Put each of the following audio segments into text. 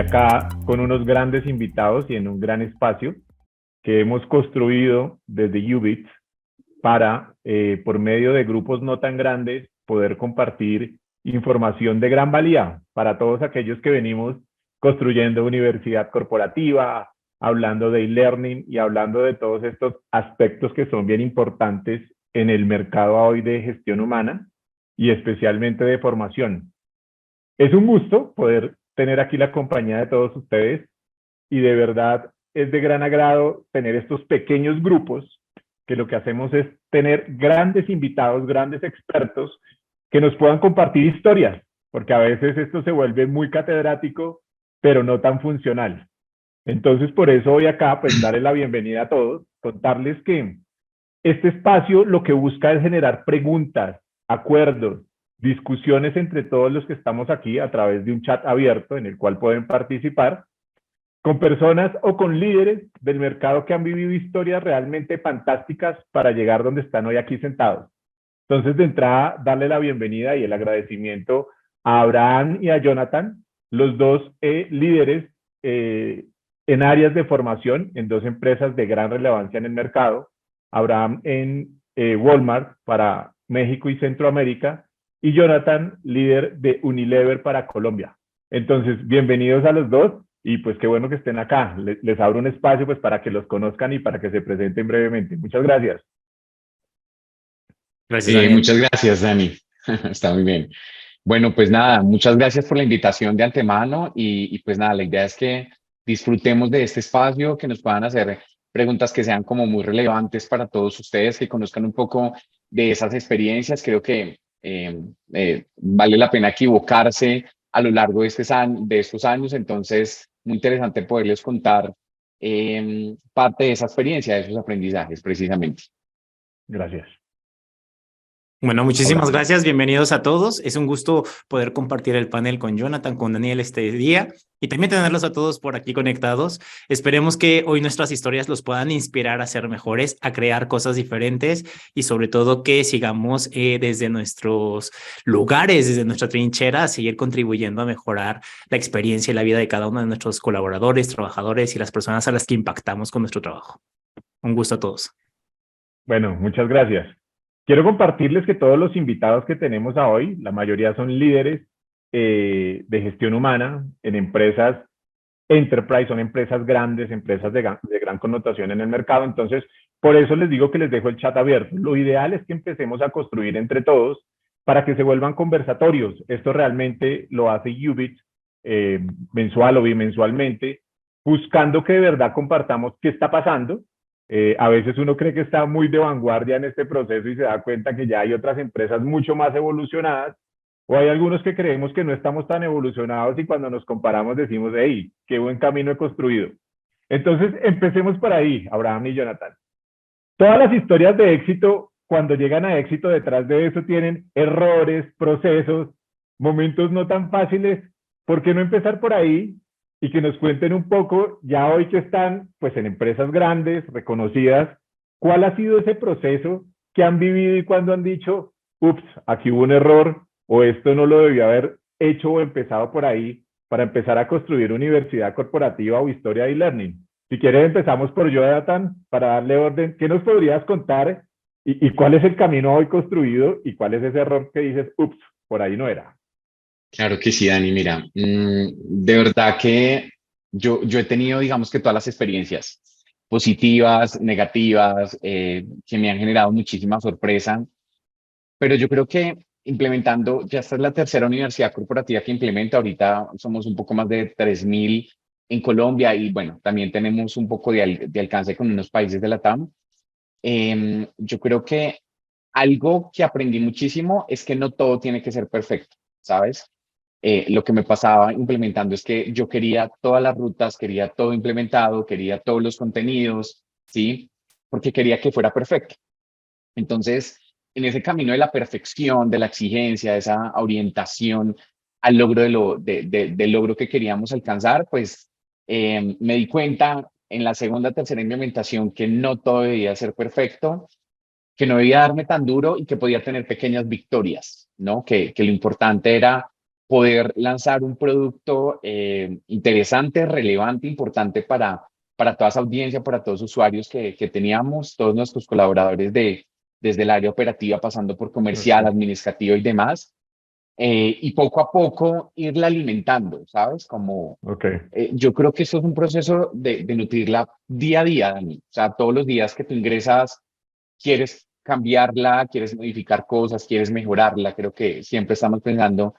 acá con unos grandes invitados y en un gran espacio que hemos construido desde Ubits para, por medio de grupos no tan grandes, poder compartir información de gran valía para todos aquellos que venimos construyendo universidad corporativa, hablando de e-learning y hablando de todos estos aspectos que son bien importantes en el mercado hoy de gestión humana y especialmente de formación. Es un gusto poder tener aquí la compañía de todos ustedes y de verdad es de gran agrado tener estos pequeños grupos que lo que hacemos es tener grandes invitados, grandes expertos que nos puedan compartir historias, porque a veces esto se vuelve muy catedrático, pero no tan funcional. Entonces, por eso hoy acá, pues darle la bienvenida a todos, contarles que este espacio lo que busca es generar preguntas, acuerdos, discusiones entre todos los que estamos aquí a través de un chat abierto en el cual pueden participar con personas o con líderes del mercado que han vivido historias realmente fantásticas para llegar donde están hoy aquí sentados. Entonces, de entrada, darle la bienvenida y el agradecimiento a Abraham y a Jonathan, los dos líderes en áreas de formación en dos empresas de gran relevancia en el mercado. Abraham en Walmart para México y Centroamérica y Jonathan, líder de Unilever para Colombia. Entonces, bienvenidos a los dos y pues qué bueno que estén acá. Les abro un espacio pues para que los conozcan y para que se presenten brevemente. Muchas gracias. Gracias, Daniel. Muchas gracias, Dani. Está muy bien. Bueno, pues nada, muchas gracias por la invitación de antemano y pues nada, la idea es que disfrutemos de este espacio, que nos puedan hacer preguntas que sean como muy relevantes para todos ustedes, que conozcan un poco de esas experiencias. Creo que vale la pena equivocarse a lo largo de estos años, entonces muy interesante poderles contar parte de esa experiencia, de esos aprendizajes precisamente. Gracias. Bueno, muchísimas gracias. Bienvenidos a todos. Es un gusto poder compartir el panel con Jonathan, con Daniel este día y también tenerlos a todos por aquí conectados. Esperemos que hoy nuestras historias los puedan inspirar a ser mejores, a crear cosas diferentes y sobre todo que sigamos desde nuestros lugares, desde nuestra trinchera, a seguir contribuyendo a mejorar la experiencia y la vida de cada uno de nuestros colaboradores, trabajadores y las personas a las que impactamos con nuestro trabajo. Un gusto a todos. Bueno, muchas gracias. Quiero compartirles que todos los invitados que tenemos a hoy, la mayoría son líderes de gestión humana en empresas enterprise, son empresas grandes, empresas de gran connotación en el mercado. Entonces, por eso les digo que les dejo el chat abierto. Lo ideal es que empecemos a construir entre todos para que se vuelvan conversatorios. Esto realmente lo hace Ubits mensual o bimensualmente, buscando que de verdad compartamos qué está pasando. A veces uno cree que está muy de vanguardia en este proceso y se da cuenta que ya hay otras empresas mucho más evolucionadas, o hay algunos que creemos que no estamos tan evolucionados y cuando nos comparamos decimos, hey, qué buen camino he construido. Entonces, empecemos por ahí, Abraham y Jonathan. Todas las historias de éxito, cuando llegan a éxito, detrás de eso tienen errores, procesos, momentos no tan fáciles. ¿Por qué no empezar por ahí? Y que nos cuenten un poco, ya hoy que están pues en empresas grandes, reconocidas, ¿cuál ha sido ese proceso que han vivido y cuando han dicho, ups, aquí hubo un error o esto no lo debía haber hecho o empezado por ahí para empezar a construir universidad corporativa o historia de e-learning? Si quieres empezamos por Jonathan para darle orden. ¿Qué nos podrías contar y cuál es el camino hoy construido y cuál es ese error que dices, ups, por ahí no era? Claro que sí, Dani. Mira, de verdad que yo he tenido, digamos que todas las experiencias positivas, negativas, que me han generado muchísima sorpresa, pero yo creo que implementando, ya esta es la tercera universidad corporativa que implementa, ahorita somos un poco más de 3.000 en Colombia y bueno, también tenemos un poco de alcance con unos países de la TAM. Yo creo que algo que aprendí muchísimo es que no todo tiene que ser perfecto, ¿sabes? Lo que me pasaba implementando es que yo quería todas las rutas, quería todo implementado, quería todos los contenidos, ¿sí? Porque quería que fuera perfecto. Entonces, en ese camino de la perfección, de la exigencia, de esa orientación al logro del logro que queríamos alcanzar, pues me di cuenta en la segunda, tercera implementación que no todo debía ser perfecto, que no debía darme tan duro y que podía tener pequeñas victorias, ¿no? Que lo importante era poder lanzar un producto interesante, relevante, importante para toda esa audiencia, para todos los usuarios que teníamos, todos nuestros colaboradores desde el área operativa, pasando por comercial, Ok, administrativo y demás. Y poco a poco irla alimentando, ¿sabes? Como ok, yo creo que eso es un proceso de nutrirla día a día, Dani. O sea, todos los días que tú ingresas, quieres cambiarla, quieres modificar cosas, quieres mejorarla. Creo que siempre estamos pensando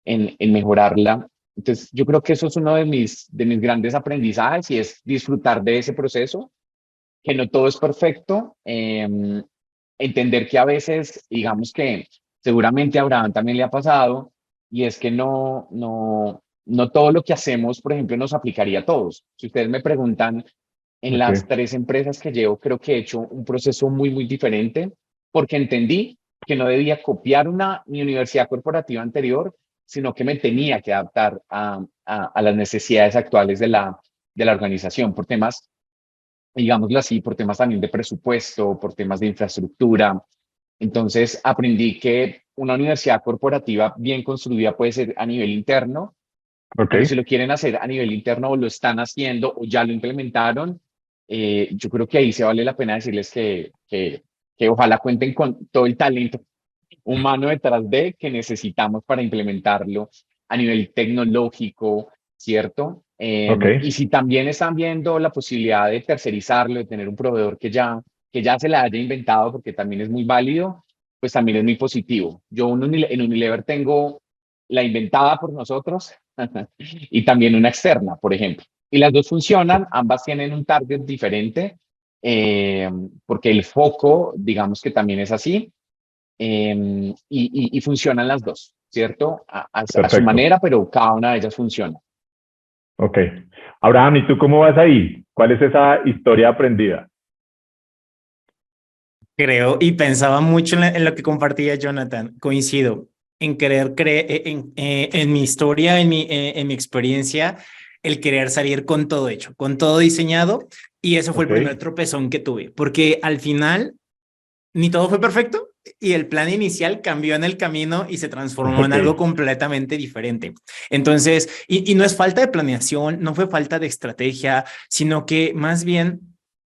en mejorarla. Entonces, yo creo que eso es uno de mis grandes aprendizajes y es disfrutar de ese proceso, que no todo es perfecto. Entender que a veces, digamos que seguramente a Abraham también le ha pasado, y es que no todo lo que hacemos, por ejemplo, nos aplicaría a todos. Si ustedes me preguntan, en ok, las 3 empresas que llevo, creo que he hecho un proceso muy, muy diferente, porque entendí que no debía copiar mi universidad corporativa anterior, sino que me tenía que adaptar a las necesidades actuales de la organización, por temas, digámoslo así, por temas también de presupuesto, por temas de infraestructura. Entonces aprendí que una universidad corporativa bien construida puede ser a nivel interno, ok, pero si lo quieren hacer a nivel interno o lo están haciendo o ya lo implementaron, yo creo que ahí se vale la pena decirles que ojalá cuenten con todo el talento humano detrás de que necesitamos para implementarlo a nivel tecnológico, ¿cierto? ok, Y si también están viendo la posibilidad de tercerizarlo, de tener un proveedor que ya se la haya inventado, porque también es muy válido, pues también es muy positivo. Yo en Unilever tengo la inventada por nosotros y también una externa, por ejemplo. Y las dos funcionan, ambas tienen un target diferente, porque el foco, digamos que también es así, y funcionan las dos, ¿cierto? A su perfecto. manera, pero cada una de ellas funciona. Ok. Abraham, ¿y tú cómo vas ahí? ¿Cuál es esa historia aprendida? Creo y pensaba mucho en lo que compartía Jonathan. Coincido en querer creer en mi historia, en mi experiencia, el querer salir con todo hecho, con todo diseñado. Y eso fue el Ok, primer tropezón que tuve, porque al final ni todo fue perfecto y el plan inicial cambió en el camino y se transformó en ok, algo completamente diferente. Entonces, y no es falta de planeación, no fue falta de estrategia, sino que más bien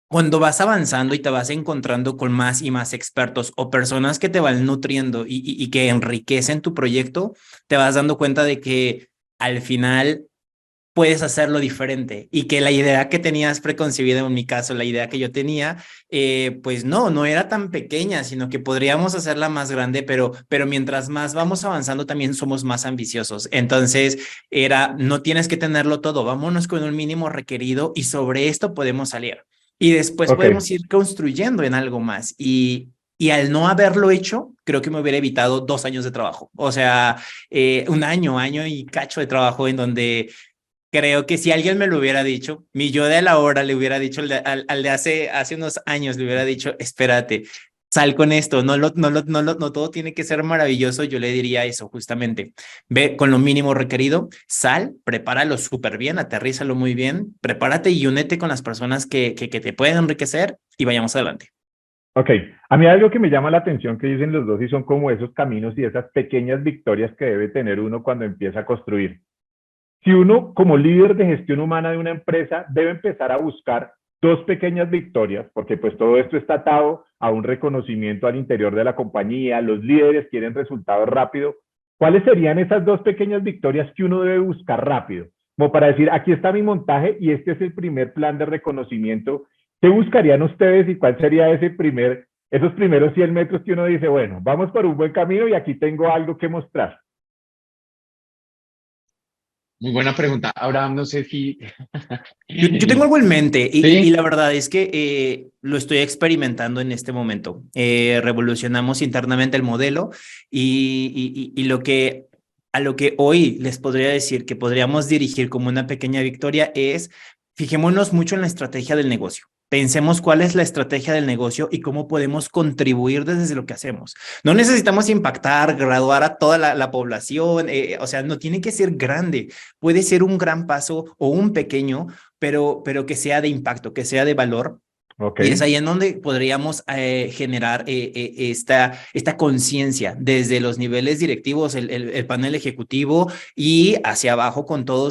cuando vas avanzando y te vas encontrando con más y más expertos o personas que te van nutriendo y que enriquecen tu proyecto, te vas dando cuenta de que al final puedes hacerlo diferente y que la idea que tenías preconcebida, en mi caso, la idea que yo tenía, pues no era tan pequeña, sino que podríamos hacerla más grande, pero mientras más vamos avanzando también somos más ambiciosos. Entonces no tienes que tenerlo todo, vámonos con un mínimo requerido y sobre esto podemos salir. Y después ok, podemos ir construyendo en algo más. Y al no haberlo hecho, creo que me hubiera evitado 2 años de trabajo. O sea, un año y cacho de trabajo en donde creo que si alguien me lo hubiera dicho, mi yo de la hora le hubiera dicho al de hace unos años, le hubiera dicho, espérate, sal con esto, no todo tiene que ser maravilloso, yo le diría eso justamente. Ve con lo mínimo requerido, sal, prepáralo súper bien, aterrízalo muy bien, prepárate y únete con las personas que te pueden enriquecer y vayamos adelante. ok. A mí algo que me llama la atención que dicen los dos y son como esos caminos y esas pequeñas victorias que debe tener uno cuando empieza a construir. Si uno, como líder de gestión humana de una empresa, debe empezar a buscar dos pequeñas victorias, porque pues todo esto está atado a un reconocimiento al interior de la compañía, los líderes quieren resultados rápidos. ¿Cuáles serían esas dos pequeñas victorias que uno debe buscar rápido? Como para decir, aquí está mi montaje y este es el primer plan de reconocimiento. ¿Qué buscarían ustedes y cuál sería esos primeros 100 metros que uno dice, bueno, vamos por un buen camino y aquí tengo algo que mostrar? Muy buena pregunta. Ahora no sé si... Yo tengo algo en mente y Sí, la verdad es que lo estoy experimentando en este momento. Revolucionamos internamente el modelo y a lo que hoy les podría decir que podríamos dirigir como una pequeña victoria es fijémonos mucho en la estrategia del negocio. Pensemos cuál es la estrategia del negocio y cómo podemos contribuir desde lo que hacemos. No necesitamos impactar, graduar a toda la población, o sea, no tiene que ser grande, puede ser un gran paso o un pequeño, pero que sea de impacto, que sea de valor Ok, Y es ahí en donde podríamos generar esta conciencia desde los niveles directivos, el panel ejecutivo y hacia abajo con todo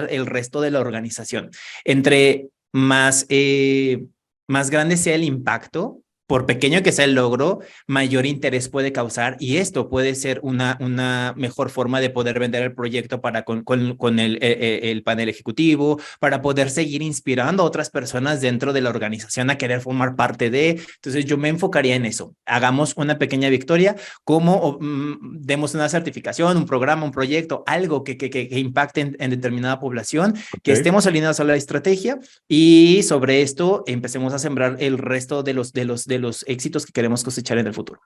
el resto de la organización. Entre más grande sea el impacto, por pequeño que sea el logro, mayor interés puede causar y esto puede ser una mejor forma de poder vender el proyecto para con el panel ejecutivo, para poder seguir inspirando a otras personas dentro de la organización a querer formar parte de. Entonces yo me enfocaría en eso. Hagamos una pequeña victoria, como demos una certificación, un programa, un proyecto, algo que impacte en determinada población, que ok, estemos alineados a la estrategia y sobre esto empecemos a sembrar el resto de los éxitos que queremos cosechar en el futuro.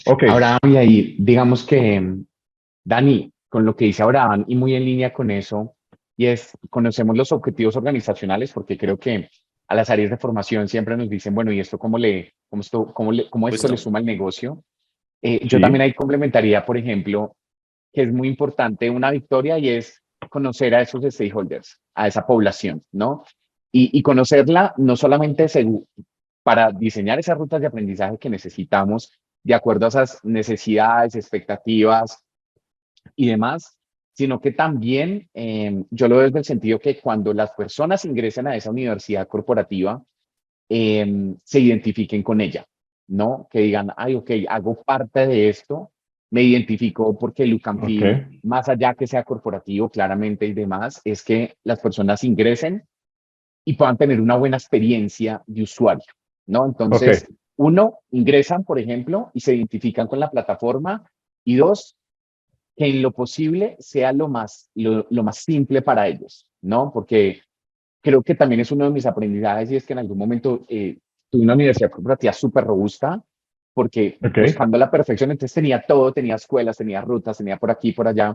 ok, Abraham, y ahí, digamos que, Dani, con lo que dice Abraham y muy en línea con eso, y es, conocemos los objetivos organizacionales, porque creo que a las áreas de formación siempre nos dicen, bueno, ¿y esto cómo esto le Justo. suma al negocio? Yo también sí, ahí complementaría, por ejemplo, que es muy importante una victoria y es conocer a esos stakeholders, a esa población, ¿no? Y conocerla no solamente para diseñar esas rutas de aprendizaje que necesitamos de acuerdo a esas necesidades, expectativas y demás, sino que también yo lo veo desde el sentido que cuando las personas ingresen a esa universidad corporativa, se identifiquen con ella, ¿no? Que digan, ay, ok, hago parte de esto, me identifico porque Look and ok, Feel, más allá que sea corporativo, claramente y demás, es que las personas ingresen y puedan tener una buena experiencia de usuario, ¿no? ok, Entonces, uno, ingresan, por ejemplo, y se identifican con la plataforma, y dos, que en lo posible sea lo más simple para ellos, ¿no? Porque creo que también es uno de mis aprendizajes y es que en algún momento tuve una universidad corporativa súper robusta porque ok, buscando la perfección, entonces tenía todo, tenía escuelas, tenía rutas, tenía por aquí, por allá.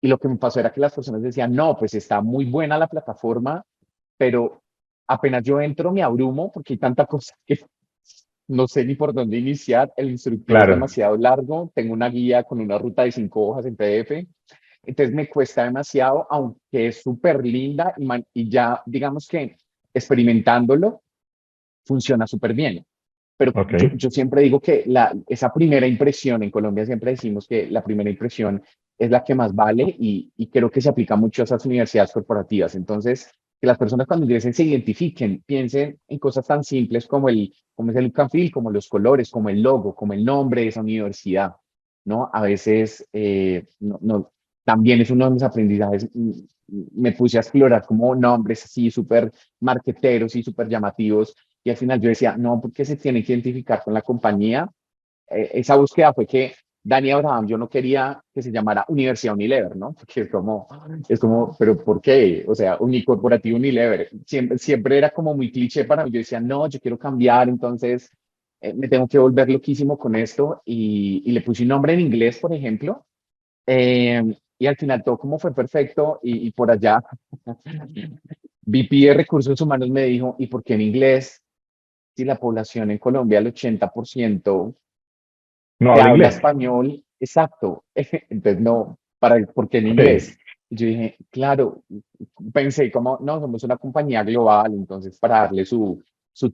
Y lo que me pasó era que las personas decían, no, pues está muy buena la plataforma, pero apenas yo entro me abrumo porque hay tanta cosa que no sé ni por dónde iniciar. El instructor es claro, demasiado largo, tengo una guía con una ruta de 5 hojas en PDF, entonces me cuesta demasiado, aunque es súper linda y ya digamos que experimentándolo funciona súper bien. Pero ok, yo siempre digo que esa primera impresión, en Colombia siempre decimos que la primera impresión es la que más vale y creo que se aplica mucho a esas universidades corporativas. Entonces, que las personas cuando ingresen se identifiquen, piensen en cosas tan simples como es el look and feel, como los colores, como el logo, como el nombre de esa universidad, ¿no? A veces, también es uno de mis aprendizajes. Me puse a explorar como nombres así súper marqueteros y súper llamativos y al final yo decía, no, porque se tiene que identificar con la compañía. Esa búsqueda fue que Dani Abraham, yo no quería que se llamara Universidad Unilever, ¿no? Porque es como, pero ¿por qué? O sea, Unicorporativo Unilever. Siempre era como muy cliché para mí. Yo decía, no, yo quiero cambiar, entonces me tengo que volver loquísimo con esto. Y le puse un nombre en inglés, por ejemplo. Y al final todo como fue perfecto y por allá VP de Recursos Humanos me dijo, ¿y por qué en inglés? Si la población en Colombia, el 80% no te habla habla inglés, español, exacto. Entonces, no, ¿por qué en sí, inglés? Y yo dije, claro, pensé como, no, somos una compañía global, entonces para darle su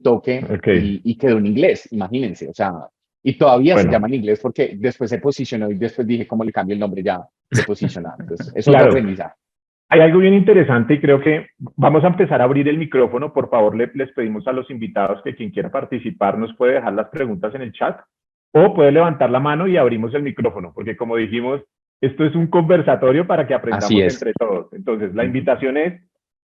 toque ok, y quedó en inglés, imagínense, o sea, y todavía se bueno, llama en inglés porque después se posicionó y después dije, ¿cómo le cambio el nombre ya de posicionar? Entonces, es otro claro, aprendizaje. hay algo bien interesante y creo que vamos a empezar a abrir el micrófono. Por favor, les pedimos a los invitados que quien quiera participar nos puede dejar las preguntas en el chat o puede levantar la mano y abrimos el micrófono, porque como dijimos, esto es un conversatorio para que Así aprendamos es. entre todos. Entonces, la invitación es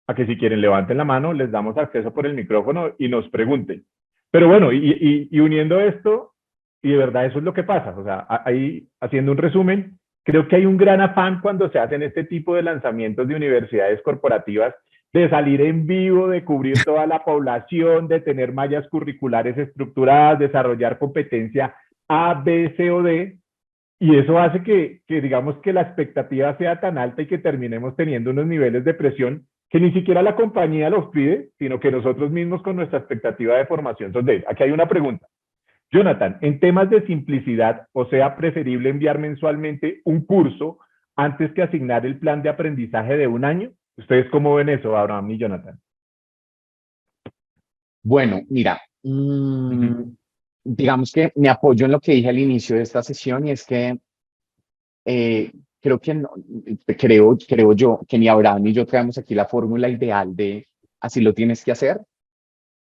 a que si quieren levanten la mano, les damos acceso por el micrófono y nos pregunten. Pero bueno, y uniendo esto, y de verdad eso es lo que pasa, o sea, ahí haciendo un resumen, creo que hay un gran afán cuando se hacen este tipo de lanzamientos de universidades corporativas de salir en vivo, de cubrir toda la población, de tener mallas curriculares estructuradas, desarrollar competencia A, B, C o D, y eso hace que digamos que la expectativa sea tan alta y que terminemos teniendo unos niveles de presión que ni siquiera la compañía los pide, sino que nosotros mismos con nuestra expectativa de formación. Entonces, aquí hay una pregunta. Jonathan, en temas de simplicidad, o sea, preferible enviar mensualmente un curso antes que asignar el plan de aprendizaje de un año. ¿Ustedes cómo ven eso, Abraham y Jonathan? Bueno, mira, Ujú. digamos que me apoyo en lo que dije al inicio de esta sesión y es que eh, creo que creo yo que ni Abraham ni yo traemos aquí la fórmula ideal de así lo tienes que hacer,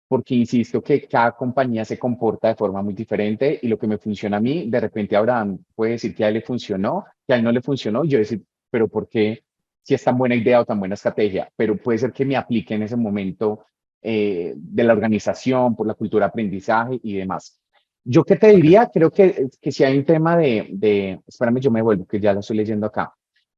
porque insisto que cada compañía se comporta de forma muy diferente y lo que me funciona a mí, de repente Abraham puede decir que a él le funcionó, que a él no le funcionó, y yo decir, pero ¿por qué? Si es tan buena idea o tan buena estrategia, pero puede ser que me aplique en ese momento de la organización, por la cultura de aprendizaje y demás. Yo qué te Ok. diría, creo que si hay un tema espérame, yo me vuelvo, que ya lo estoy leyendo acá.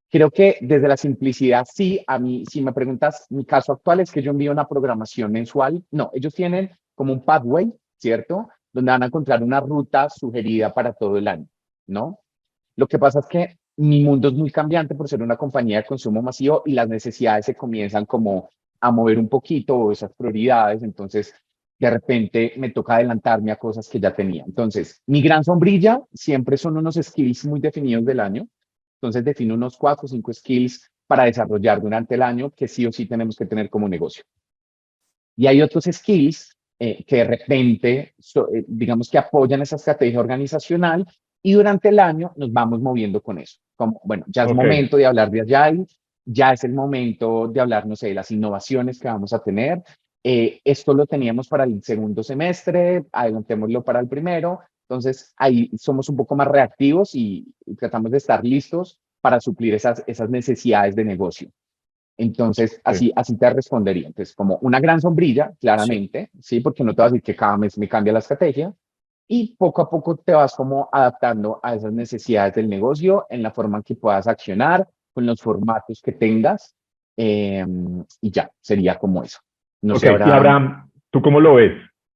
Creo que desde la simplicidad, sí, a mí, si me preguntas, mi caso actual es que yo envío una programación mensual. No, ellos tienen como un pathway, ¿cierto? Donde van a encontrar una ruta sugerida para todo el año, ¿no? Lo que pasa es que mi mundo es muy cambiante por ser una compañía de consumo masivo y las necesidades se comienzan como a mover un poquito o esas prioridades. Entonces, de repente me toca adelantarme a cosas que ya tenía. Entonces, mi gran sombrilla siempre son unos skills muy definidos del año. Entonces, defino unos 4 o 5 skills para desarrollar durante el año que sí o sí tenemos que tener como negocio. Y hay otros skills que de repente, digamos que apoyan esa estrategia organizacional y durante el año nos vamos moviendo con eso. Como, bueno, ya es Ok, momento de hablar de Agile, ya es el momento de hablar, no sé, de las innovaciones que vamos a tener. Esto lo teníamos para el segundo semestre, adelantémoslo para el primero. Entonces, ahí somos un poco más reactivos y tratamos de estar listos para suplir esas necesidades de negocio. Entonces, sí. así te respondería. Entonces, como una gran sombrilla, Sí. claramente, ¿sí? Porque no te vas a decir que cada mes me cambia la estrategia y poco a poco te vas como adaptando a esas necesidades del negocio en la forma en que puedas accionar, con los formatos que tengas y ya, sería como eso. No Ok, sé, y Abraham. Abraham, ¿tú cómo lo ves?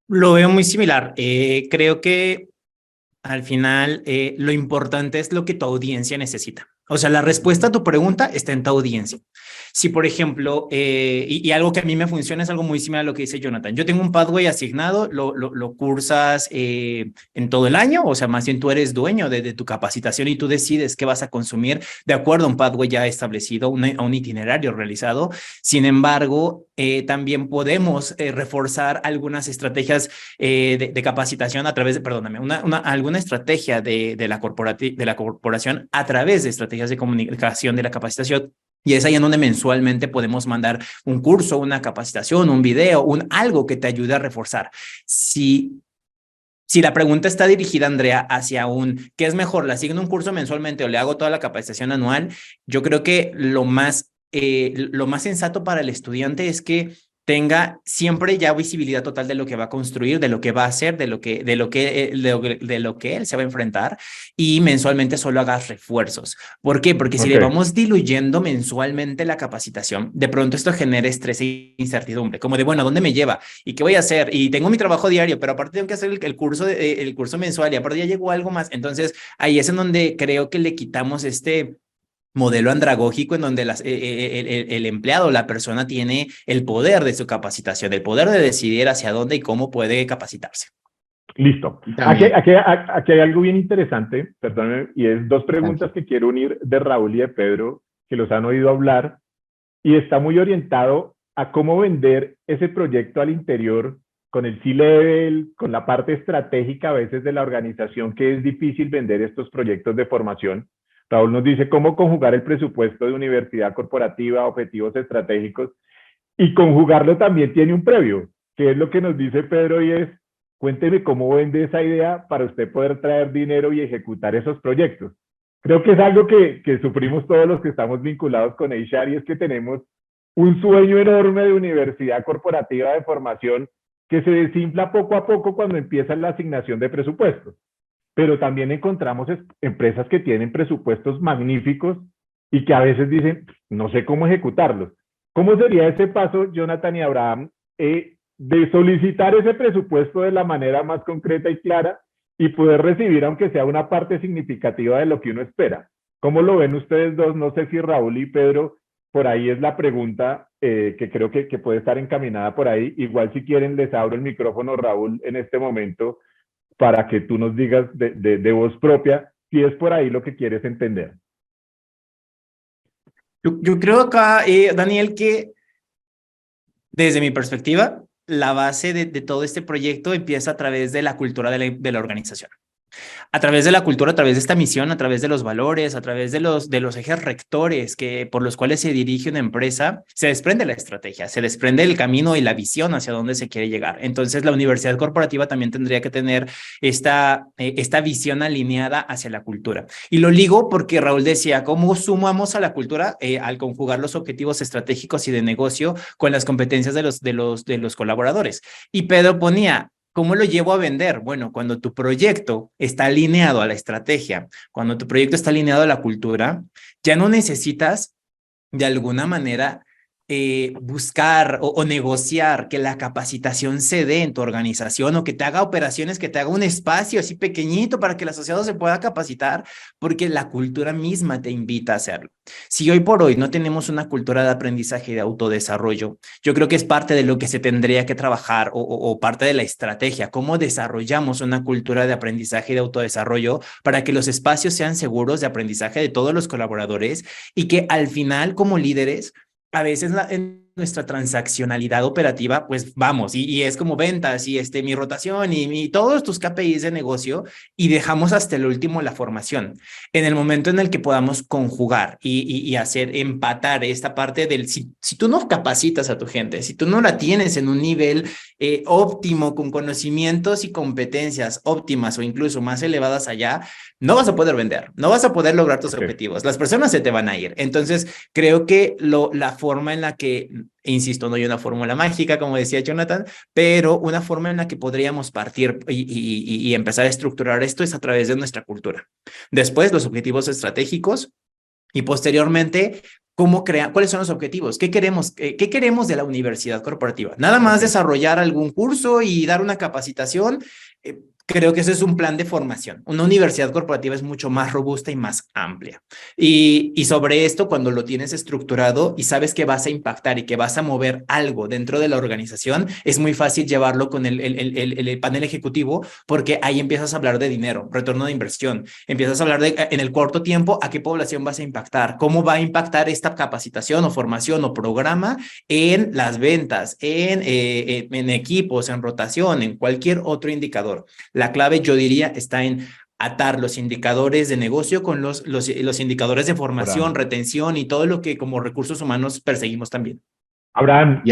Lo veo muy similar. Creo que al final, lo importante es lo que tu audiencia necesita. O sea, la respuesta a tu pregunta está en tu audiencia. Si, por ejemplo, y algo que a mí me funciona es algo muy similar a lo que dice Jonathan. Yo tengo un pathway asignado, lo cursas en todo el año, o sea, más bien tú eres dueño de tu capacitación y tú decides qué vas a consumir de acuerdo a un pathway ya establecido, a un itinerario realizado. Sin embargo, también podemos reforzar algunas estrategias de capacitación a través de, perdóname, alguna estrategia de la corporación a través de estrategias de comunicación de la capacitación. Y es ahí en donde mensualmente podemos mandar un curso, una capacitación, un video, algo que te ayude a reforzar. Si la pregunta está dirigida, Andrea, hacia ¿qué es mejor? ¿Le asigno un curso mensualmente o le hago toda la capacitación anual? Yo creo que lo más sensato para el estudiante es que tenga siempre ya visibilidad total de lo que va a construir, de lo que va a hacer, de lo que él se va a enfrentar y mensualmente solo hagas refuerzos. ¿Por qué? Porque si Ok, le vamos diluyendo mensualmente la capacitación, de pronto esto genera estrés e incertidumbre, como de, bueno, ¿a dónde me lleva? ¿Y qué voy a hacer? Y tengo mi trabajo diario, pero aparte tengo que hacer el curso mensual y aparte ya llegó algo más. Entonces, ahí es en donde creo que le quitamos este modelo andragógico en donde el empleado, la persona tiene el poder de su capacitación, el poder de decidir hacia dónde y cómo puede capacitarse. listo. Y Aquí, también, aquí hay algo bien interesante, perdóname, y es dos preguntas tranqui. que quiero unir de Raúl y de Pedro, que los han oído hablar, y está muy orientado a cómo vender ese proyecto al interior con el C-Level, con la parte estratégica a veces de la organización, que es difícil vender estos proyectos de formación. Raúl nos dice cómo conjugar el presupuesto de universidad corporativa, objetivos estratégicos, y conjugarlo también tiene un previo, que es lo que nos dice Pedro, y es, cuénteme cómo vende esa idea para usted poder traer dinero y ejecutar esos proyectos. Creo que es algo que sufrimos todos los que estamos vinculados con HR, y es que tenemos un sueño enorme de universidad corporativa de formación que se desinfla poco a poco cuando empieza la asignación de presupuestos. Pero también encontramos empresas que tienen presupuestos magníficos y que a veces dicen, no sé cómo ejecutarlos. ¿Cómo sería ese paso, Jonathan y Abraham, de solicitar ese presupuesto de la manera más concreta y clara y poder recibir, aunque sea una parte significativa de lo que uno espera? ¿Cómo lo ven ustedes dos? No sé si Raúl y Pedro, por ahí es la pregunta que creo que puede estar encaminada por ahí. Igual si quieren les abro el micrófono, Raúl, en este momento para que tú nos digas de voz propia si es por ahí lo que quieres entender. Yo creo acá, Daniel, que desde mi perspectiva, la base de todo este proyecto empieza a través de la cultura de la organización. A través de la cultura, a través de esta misión, a través de los valores, a través de los ejes rectores por los cuales se dirige una empresa, se desprende la estrategia, se desprende el camino y la visión hacia dónde se quiere llegar. Entonces, la universidad corporativa también tendría que tener esta visión alineada hacia la cultura. Y lo ligo porque Raúl decía, ¿cómo sumamos a la cultura al conjugar los objetivos estratégicos y de negocio con las competencias de los colaboradores? Y Pedro ponía, ¿cómo lo llevo a vender? Bueno, cuando tu proyecto está alineado a la estrategia, cuando tu proyecto está alineado a la cultura, ya no necesitas de alguna manera buscar o negociar que la capacitación se dé en tu organización o que te haga operaciones, que te haga un espacio así pequeñito para que el asociado se pueda capacitar, porque la cultura misma te invita a hacerlo. Si hoy por hoy no tenemos una cultura de aprendizaje y de autodesarrollo, yo creo que es parte de lo que se tendría que trabajar o parte de la estrategia, cómo desarrollamos una cultura de aprendizaje y de autodesarrollo para que los espacios sean seguros de aprendizaje de todos los colaboradores y que al final como líderes a veces en nuestra transaccionalidad operativa, pues vamos, y es como ventas y mi rotación y todos tus KPIs de negocio y dejamos hasta el último la formación. En el momento en el que podamos conjugar y hacer empatar esta parte del, si tú no capacitas a tu gente, si tú no la tienes en un nivel óptimo, con conocimientos y competencias óptimas o incluso más elevadas allá, no vas a poder vender, no vas a poder lograr tus objetivos, las personas se te van a ir. Entonces, creo que la forma en la que, insisto, no hay una fórmula mágica, como decía Jonathan, pero una forma en la que podríamos partir y empezar a estructurar esto es a través de nuestra cultura. Después, los objetivos estratégicos y posteriormente, ¿cuáles son los objetivos? ¿Qué queremos de la universidad corporativa? Nada más desarrollar algún curso y dar una capacitación. Creo que ese es un plan de formación. Una universidad corporativa es mucho más robusta y más amplia. Y sobre esto, cuando lo tienes estructurado y sabes que vas a impactar y que vas a mover algo dentro de la organización, es muy fácil llevarlo con el panel ejecutivo, porque ahí empiezas a hablar de dinero, retorno de inversión. Empiezas a hablar en el corto tiempo a qué población vas a impactar, cómo va a impactar esta capacitación o formación o programa en las ventas, en equipos, en rotación, en cualquier otro indicador. La clave, yo diría, está en atar los indicadores de negocio con los indicadores de formación, retención y todo lo que como recursos humanos perseguimos también. Abraham,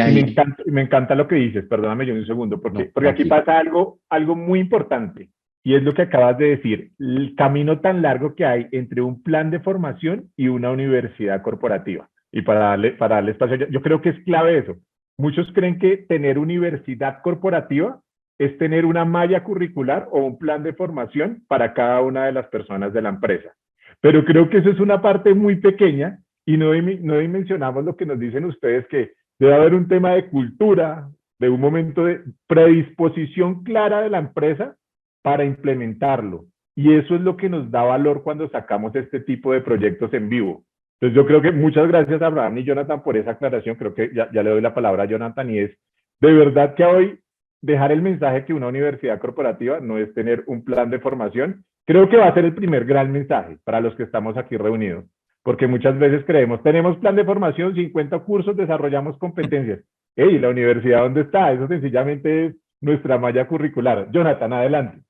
me encanta lo que dices, perdóname yo un segundo, porque aquí pasa algo muy importante, y es lo que acabas de decir, el camino tan largo que hay entre un plan de formación y una universidad corporativa. Y para darle espacio, yo creo que es clave eso. Muchos creen que tener universidad corporativa es tener una malla curricular o un plan de formación para cada una de las personas de la empresa. Pero creo que eso es una parte muy pequeña y no dimensionamos lo que nos dicen ustedes, que debe haber un tema de cultura, de un momento de predisposición clara de la empresa para implementarlo. Y eso es lo que nos da valor cuando sacamos este tipo de proyectos en vivo. Entonces yo creo que muchas gracias a Abraham y Jonathan por esa aclaración. Creo que ya le doy la palabra a Jonathan, y es de verdad que hoy dejar el mensaje que una universidad corporativa no es tener un plan de formación. Creo que va a ser el primer gran mensaje para los que estamos aquí reunidos, porque muchas veces creemos, tenemos plan de formación, 50 cursos, desarrollamos competencias. ¿Y la universidad dónde está? Eso sencillamente es nuestra malla curricular. Jonathan, adelante.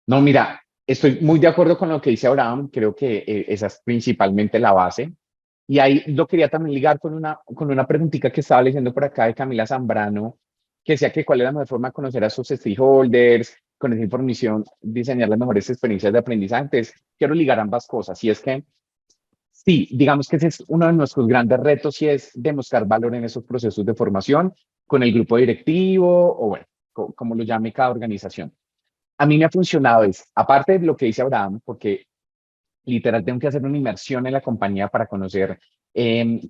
No, mira, estoy muy de acuerdo con lo que dice Abraham, creo que esa es principalmente la base. Y ahí lo quería también ligar con una preguntita que estaba leyendo por acá de Camila Zambrano, que decía que cuál es la mejor forma de conocer a sus stakeholders, con esa información, diseñar las mejores experiencias de aprendizaje. Entonces, quiero ligar ambas cosas. Y es que, sí, digamos que ese es uno de nuestros grandes retos, y es demostrar valor en esos procesos de formación con el grupo directivo o, bueno, como lo llame cada organización. A mí me ha funcionado, aparte de lo que dice Abraham, porque literal tengo que hacer una inmersión en la compañía para conocer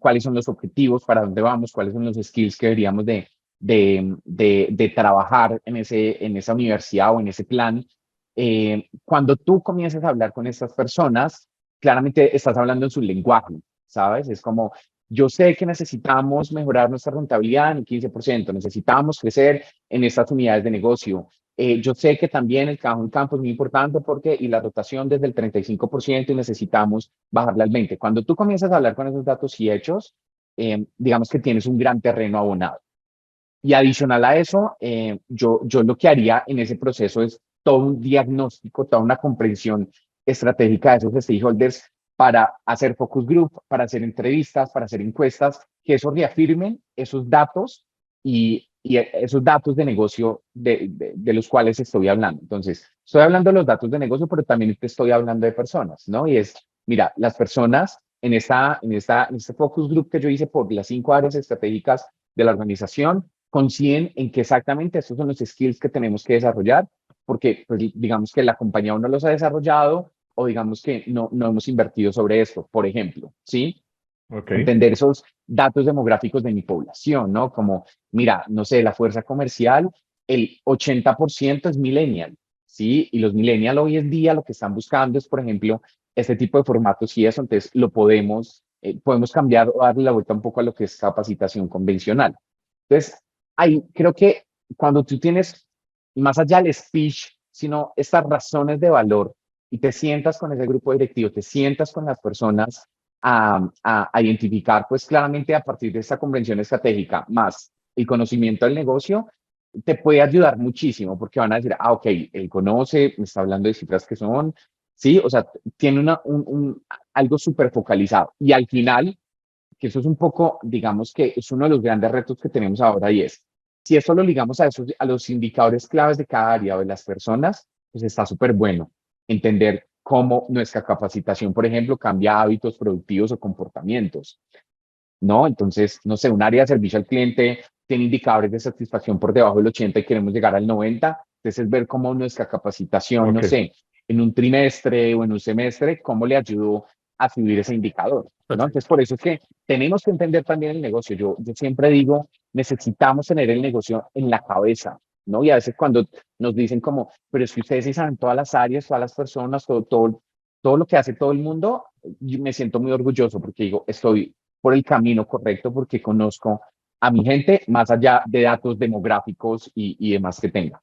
cuáles son los objetivos, para dónde vamos, cuáles son los skills que deberíamos de trabajar en esa universidad o en ese plan. Cuando tú comienzas a hablar con estas personas, claramente estás hablando en su lenguaje, ¿sabes? Es como, yo sé que necesitamos mejorar nuestra rentabilidad en el 15%, necesitamos crecer en estas unidades de negocio. Yo sé que también el trabajo en campo es muy importante y la rotación desde el 35% y necesitamos bajarla al 20%. Cuando tú comienzas a hablar con esos datos y hechos, digamos que tienes un gran terreno abonado. Y adicional a eso, yo lo que haría en ese proceso es todo un diagnóstico, toda una comprensión estratégica de esos stakeholders para hacer focus group, para hacer entrevistas, para hacer encuestas, que eso reafirmen esos datos y esos datos de negocio de los cuales estoy hablando. Entonces, estoy hablando de los datos de negocio, pero también te estoy hablando de personas, ¿no? Y es, mira, las personas en este focus group que yo hice por las 5 áreas estratégicas de la organización, coinciden en que exactamente estos son los skills que tenemos que desarrollar, porque pues, digamos que la compañía aún no los ha desarrollado o digamos que no hemos invertido sobre esto, por ejemplo, ¿sí? Ok, Entender esos datos demográficos de mi población, ¿no? Como, mira, no sé, la fuerza comercial, el 80% es millennial, ¿sí? Y los millennial hoy en día lo que están buscando es, por ejemplo, este tipo de formatos y eso, entonces lo podemos cambiar o darle la vuelta un poco a lo que es capacitación convencional. Entonces, ahí creo que cuando tú tienes, más allá del speech, sino estas razones de valor y te sientas con ese grupo directivo, te sientas con las personas a identificar, pues claramente a partir de esta comprensión estratégica más el conocimiento del negocio, te puede ayudar muchísimo porque van a decir, ah, ok, él conoce, me está hablando de cifras que son, sí, o sea, tiene algo súper focalizado. Y al final, que eso es un poco, digamos que es uno de los grandes retos que tenemos ahora y es, si eso lo ligamos a los indicadores claves de cada área o de las personas, pues está súper bueno entender cómo nuestra capacitación, por ejemplo, cambia hábitos productivos o comportamientos, ¿no? Entonces, no sé, un área de servicio al cliente tiene indicadores de satisfacción por debajo del 80 y queremos llegar al 90, entonces es ver cómo nuestra capacitación, no ok. sé, en un trimestre o en un semestre, cómo le ayudó a subir ese indicador, ¿no? Total. Entonces, por eso es que tenemos que entender también el negocio. Yo siempre digo, necesitamos tener el negocio en la cabeza, ¿no? Y a veces cuando nos dicen como, pero es que ustedes sí saben todas las áreas, todas las personas, todo lo que hace todo el mundo, yo me siento muy orgulloso porque digo, estoy por el camino correcto porque conozco a mi gente más allá de datos demográficos y demás que tenga.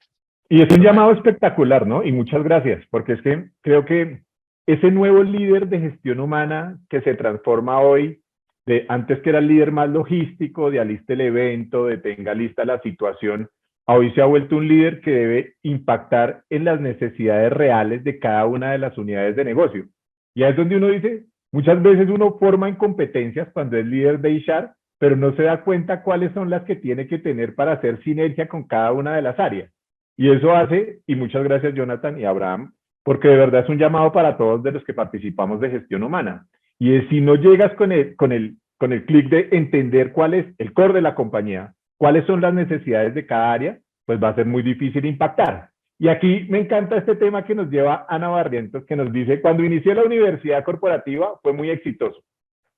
Y es un Total. llamado espectacular, ¿no? Y muchas gracias, porque es que creo que ese nuevo líder de gestión humana que se transforma hoy, de antes que era el líder más logístico, de aliste el evento, de tenga lista la situación, a hoy se ha vuelto un líder que debe impactar en las necesidades reales de cada una de las unidades de negocio. Y ahí es donde uno dice, muchas veces uno forma en competencias cuando es líder de HR, pero no se da cuenta cuáles son las que tiene que tener para hacer sinergia con cada una de las áreas. Y eso hace, y muchas gracias Jonathan y Abraham, porque de verdad es un llamado para todos de los que participamos de gestión humana. Y es, si no llegas con el clic de entender cuál es el core de la compañía, cuáles son las necesidades de cada área, pues va a ser muy difícil impactar. Y aquí me encanta este tema que nos lleva Ana Barrientos, que nos dice, cuando inicié la universidad corporativa fue muy exitoso.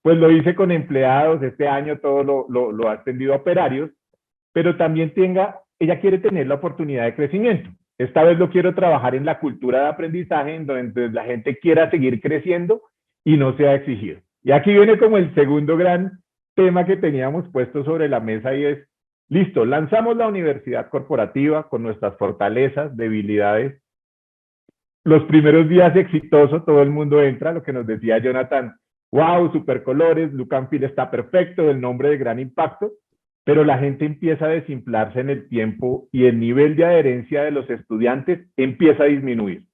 Pues lo hice con empleados, este año todo lo ha extendido a operarios, pero también ella quiere tener la oportunidad de crecimiento. Esta vez lo quiero trabajar en la cultura de aprendizaje, en donde la gente quiera seguir creciendo y no sea exigido. Y aquí viene como el segundo gran tema que teníamos puesto sobre la mesa y es, listo, lanzamos la universidad corporativa con nuestras fortalezas, debilidades. Los primeros días exitoso, todo el mundo entra, lo que nos decía Jonathan, wow, super colores, look and feel está perfecto, el nombre de gran impacto, pero la gente empieza a desinflarse en el tiempo y el nivel de adherencia de los estudiantes empieza a disminuir.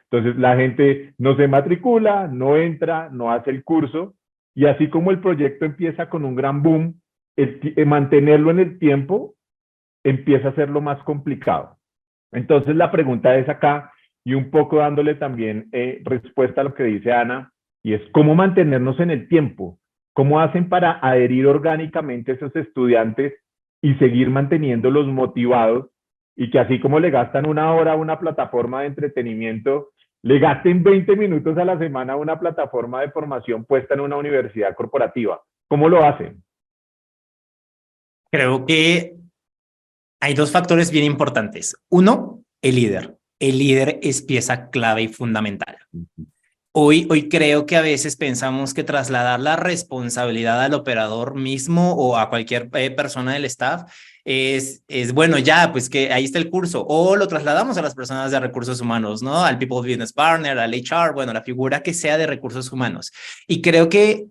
Entonces la gente no se matricula, no entra, no hace el curso y así como el proyecto empieza con un gran boom, mantenerlo en el tiempo empieza a ser lo más complicado. Entonces la pregunta es acá y un poco dándole también respuesta a lo que dice Ana y es cómo mantenernos en el tiempo. ¿Cómo hacen para adherir orgánicamente a esos estudiantes y seguir manteniéndolos motivados y que así como le gastan 1 hora a una plataforma de entretenimiento, le gasten 20 minutos a la semana a una plataforma de formación puesta en una universidad corporativa? ¿Cómo lo hacen? Creo que hay dos factores bien importantes. Uno, el líder. El líder es pieza clave y fundamental. Hoy creo que a veces pensamos que trasladar la responsabilidad al operador mismo o a cualquier persona del staff es bueno, ya, pues que ahí está el curso, o lo trasladamos a las personas de recursos humanos, ¿no? Al People Business Partner, al HR, bueno, la figura que sea de recursos humanos. Y creo que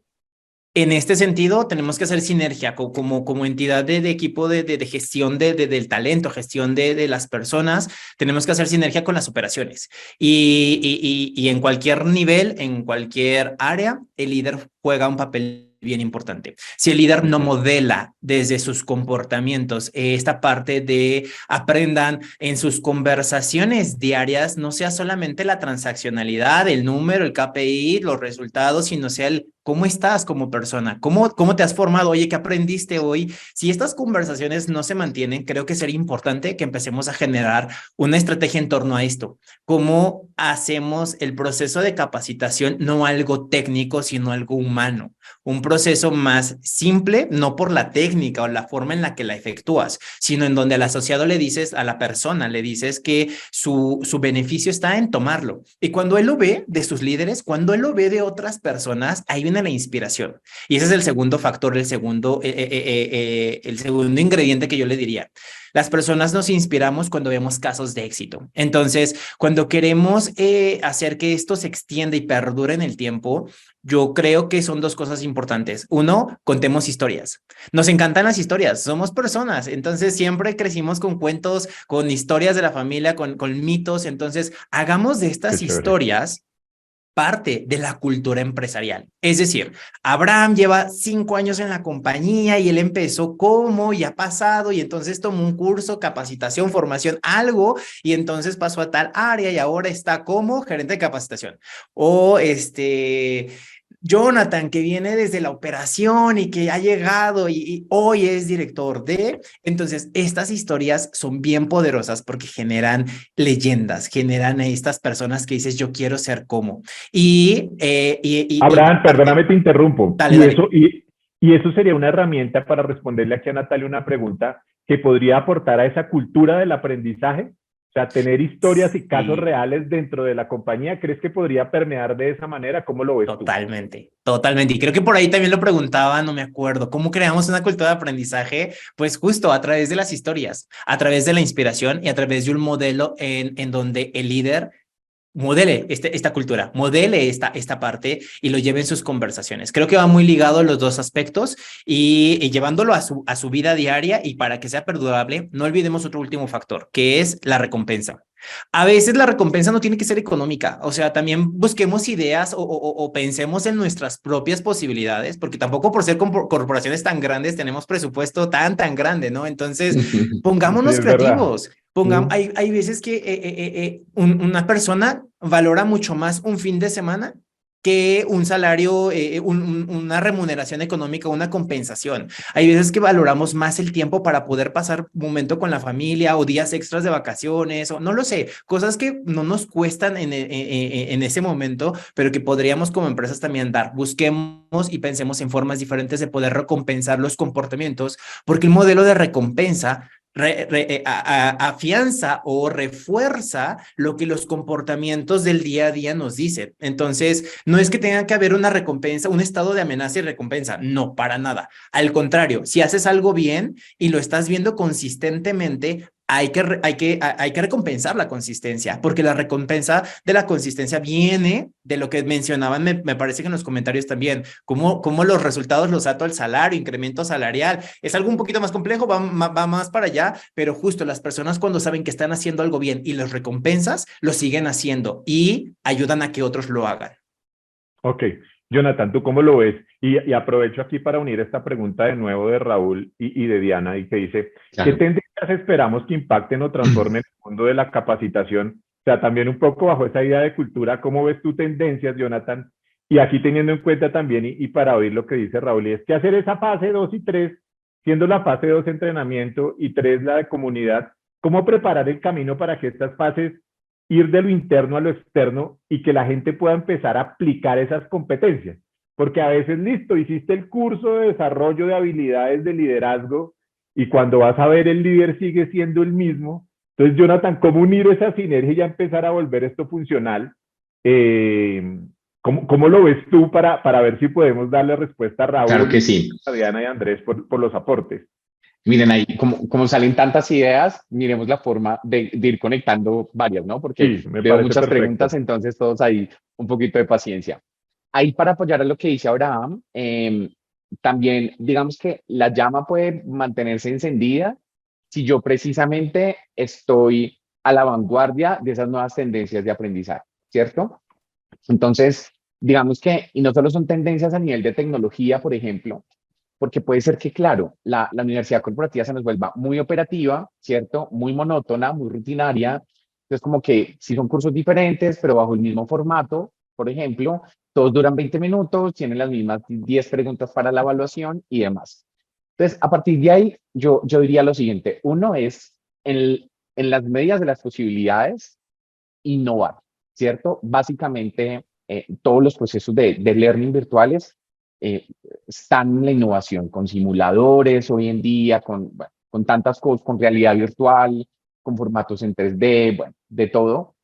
En este sentido, tenemos que hacer sinergia como entidad de equipo de gestión del talento, gestión de las personas. Tenemos que hacer sinergia con las operaciones. Y en cualquier nivel, en cualquier área, el líder juega un papel bien importante. Si el líder no modela desde sus comportamientos esta parte de aprendan en sus conversaciones diarias, no sea solamente la transaccionalidad, el número, el KPI, los resultados, sino sea el cómo estás como persona, cómo te has formado, oye, ¿qué aprendiste hoy? Si estas conversaciones no se mantienen, creo que sería importante que empecemos a generar una estrategia en torno a esto. ¿Cómo hacemos el proceso de capacitación no algo técnico, sino algo humano? Un proceso más simple, no por la técnica o la forma en la que la efectúas, sino en donde al asociado le dices, a la persona le dices que su beneficio está en tomarlo. Y cuando él lo ve de sus líderes, cuando él lo ve de otras personas, ahí viene la inspiración. Y ese es el segundo factor, el segundo ingrediente que yo le diría. Las personas nos inspiramos cuando vemos casos de éxito. Entonces, cuando queremos hacer que esto se extienda y perdure en el tiempo, yo creo que son dos cosas importantes. Uno, contemos historias. Nos encantan las historias, somos personas, entonces siempre crecimos con cuentos, con historias de la familia, con mitos, entonces hagamos de estas historias parte de la cultura empresarial. Es decir, Abraham lleva 5 años en la compañía y él empezó como y ha pasado y entonces tomó un curso, capacitación, formación, algo y entonces pasó a tal área y ahora está como gerente de capacitación. O Jonathan, que viene desde la operación y que ha llegado y hoy es director de... Entonces, estas historias son bien poderosas porque generan leyendas, generan a estas personas que dices, yo quiero ser como. Abraham, perdóname, te interrumpo. Dale, dale. Y eso sería una herramienta para responderle aquí a Natalia una pregunta que podría aportar a esa cultura del aprendizaje. O sea, tener historias y casos reales dentro de la compañía, ¿crees que podría permear de esa manera? ¿Cómo lo ves tú? Totalmente. Y creo que por ahí también lo preguntaba, no me acuerdo, ¿cómo creamos una cultura de aprendizaje? Pues justo a través de las historias, a través de la inspiración y a través de un modelo en donde el líder modele esta cultura, modele esta parte y lo lleve en sus conversaciones. Creo que va muy ligado a los dos aspectos y llevándolo a su vida diaria y para que sea perdurable, no olvidemos otro último factor, que es la recompensa. A veces la recompensa no tiene que ser económica, o sea, también busquemos ideas o pensemos en nuestras propias posibilidades, porque tampoco por ser corporaciones tan grandes tenemos presupuesto tan grande, ¿no? Entonces, pongámonos creativos. Hay veces que una persona valora mucho más un fin de semana que un salario, una remuneración económica, una compensación. Hay veces que valoramos más el tiempo para poder pasar un momento con la familia o días extras de vacaciones, o no lo sé, cosas que no nos cuestan en ese momento, pero que podríamos como empresas también dar. Busquemos y pensemos en formas diferentes de poder recompensar los comportamientos, porque el modelo de recompensa afianza o refuerza lo que los comportamientos del día a día nos dicen. Entonces, no es que tenga que haber una recompensa, un estado de amenaza y recompensa, no, para nada. Al contrario, si haces algo bien y lo estás viendo consistentemente, hay que recompensar la consistencia, porque la recompensa de la consistencia viene de lo que mencionaban, me parece que en los comentarios también, cómo los resultados los ato al salario, incremento salarial. Es algo un poquito más complejo, va más para allá, pero justo las personas cuando saben que están haciendo algo bien y los recompensas, lo siguen haciendo y ayudan a que otros lo hagan. Ok. Jonathan, ¿tú cómo lo ves? Y aprovecho aquí para unir esta pregunta de nuevo de Raúl y de Diana, y que dice, claro, ¿qué tendencias esperamos que impacten o transformen el mundo de la capacitación? O sea, también un poco bajo esa idea de cultura, ¿cómo ves tú tendencias, Jonathan? Y aquí teniendo en cuenta también, y para oír lo que dice Raúl, y es que hacer esa fase 2 y 3, siendo la fase 2 entrenamiento y 3 la de comunidad, ¿cómo preparar el camino para que estas fases ir de lo interno a lo externo y que la gente pueda empezar a aplicar esas competencias? Porque a veces, listo, hiciste el curso de desarrollo de habilidades de liderazgo y cuando vas a ver el líder sigue siendo el mismo. Entonces, Jonathan, ¿cómo unir esa sinergia y ya empezar a volver esto funcional? ¿Cómo lo ves tú para ver si podemos darle respuesta a Raúl, claro que sí, a Diana y a Andrés por los aportes? Miren ahí, como salen tantas ideas, miremos la forma de ir conectando varias, ¿no? Porque sí, veo muchas perfecto. Preguntas, entonces todos ahí un poquito de paciencia. Ahí para apoyar a lo que dice Abraham, también, digamos que la llama puede mantenerse encendida si yo precisamente estoy a la vanguardia de esas nuevas tendencias de aprendizaje, ¿cierto? Entonces, digamos que, y no solo son tendencias a nivel de tecnología, por ejemplo, porque puede ser que, claro, la universidad corporativa se nos vuelva muy operativa, ¿cierto? Muy monótona, muy rutinaria. Entonces, como que si son cursos diferentes, pero bajo el mismo formato, por ejemplo, todos duran 20 minutos, tienen las mismas 10 preguntas para la evaluación y demás. Entonces, a partir de ahí, yo diría lo siguiente. Uno es, en las medidas de las posibilidades, innovar, ¿cierto? Básicamente, todos los procesos de learning virtuales eh, están en la innovación, con simuladores hoy en día, bueno, con tantas cosas, con realidad virtual, con formatos en 3D, bueno, de todo.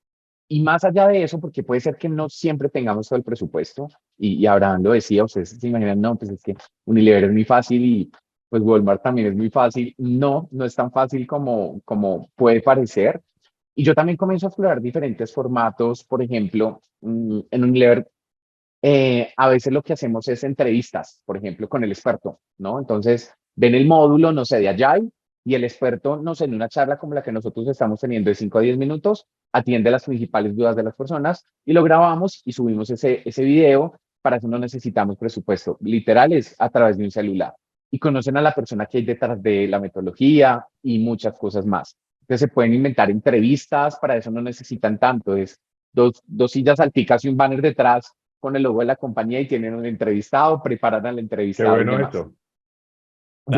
Y más allá de eso, porque puede ser que no siempre tengamos todo el presupuesto, y Abraham lo decía, ustedes se imaginan, no, pues es que Unilever es muy fácil y pues Walmart también es muy fácil. No, no es tan fácil como puede parecer. Y yo también comienzo a explorar diferentes formatos, por ejemplo, en Unilever, a veces lo que hacemos es entrevistas, por ejemplo, con el experto, ¿no? Entonces, ven el módulo, no sé, de Agile, y el experto, no sé, en una charla como la que nosotros estamos teniendo de 5 a 10 minutos, atiende las principales dudas de las personas y lo grabamos y subimos ese video. Para eso no necesitamos presupuesto, literal es a través de un celular. Y conocen a la persona que hay detrás de la metodología y muchas cosas más. Entonces se pueden inventar entrevistas, para eso no necesitan tanto, es dos sillas alticas y un banner detrás con el logo de la compañía y tienen un entrevistado, preparan al Qué entrevistado y bueno demás. eso. Claro.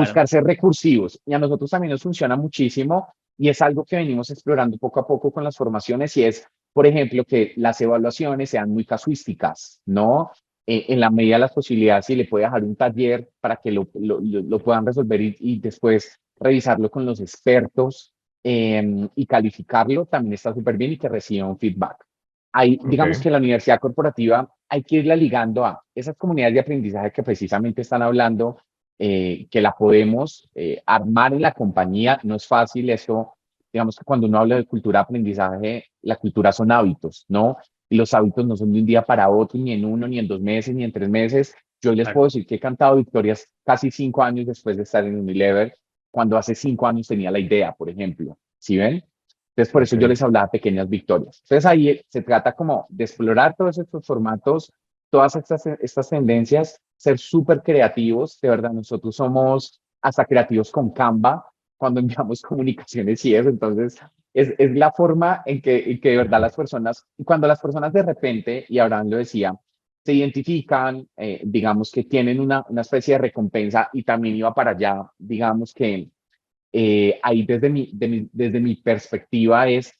Buscar ser recursivos. Y a nosotros también nos funciona muchísimo y es algo que venimos explorando poco a poco con las formaciones y es, por ejemplo, que las evaluaciones sean muy casuísticas, ¿no? En la medida de las posibilidades, si le puede dejar un taller para que lo puedan resolver y después revisarlo con los expertos y calificarlo, también está súper bien y que reciba un feedback. Ahí, Ok, digamos que la universidad corporativa hay que irla ligando a esas comunidades de aprendizaje que precisamente están hablando, que la podemos armar en la compañía. No es fácil eso. Digamos que cuando uno habla de cultura de aprendizaje, la cultura son hábitos, ¿no? Y los hábitos no son de un día para otro, ni en uno, ni en 2 meses, ni en 3 meses. Yo les puedo decir que he cantado victorias casi 5 años después de estar en Unilever, cuando hace 5 años tenía la idea, por ejemplo. ¿Sí ven? Entonces, por eso yo ok. les hablaba de pequeñas victorias. Entonces, ahí se trata como de explorar todos estos formatos, todas estas tendencias, ser súper creativos. De verdad, nosotros somos hasta creativos con Canva cuando enviamos comunicaciones y eso. Entonces, es la forma en que de verdad las personas, cuando las personas de repente, y Abraham lo decía, se identifican, digamos que tienen una especie de recompensa y también iba para allá, digamos que ahí desde mi perspectiva es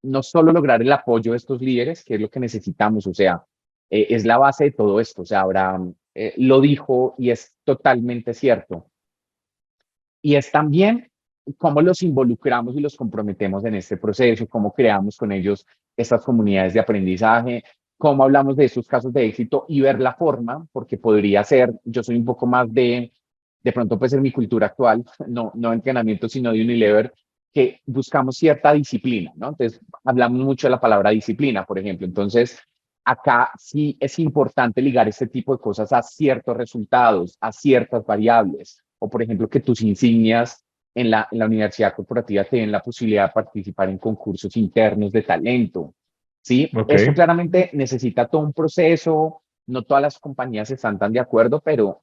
no solo lograr el apoyo de estos líderes, que es lo que necesitamos, o sea, es la base de todo esto, o sea, Abraham lo dijo y es totalmente cierto. Y es también cómo los involucramos y los comprometemos en este proceso, cómo creamos con ellos estas comunidades de aprendizaje, cómo hablamos de estos casos de éxito y ver la forma, porque podría ser, yo soy un poco más de pronto puede ser mi cultura actual, no entrenamiento, sino de Unilever, que buscamos cierta disciplina, ¿no? Entonces, hablamos mucho de la palabra disciplina, por ejemplo. Entonces, acá sí es importante ligar este tipo de cosas a ciertos resultados, a ciertas variables, o por ejemplo, que tus insignias en la universidad corporativa te den la posibilidad de participar en concursos internos de talento, ¿sí? Ok, Esto claramente necesita todo un proceso, no todas las compañías están tan de acuerdo, pero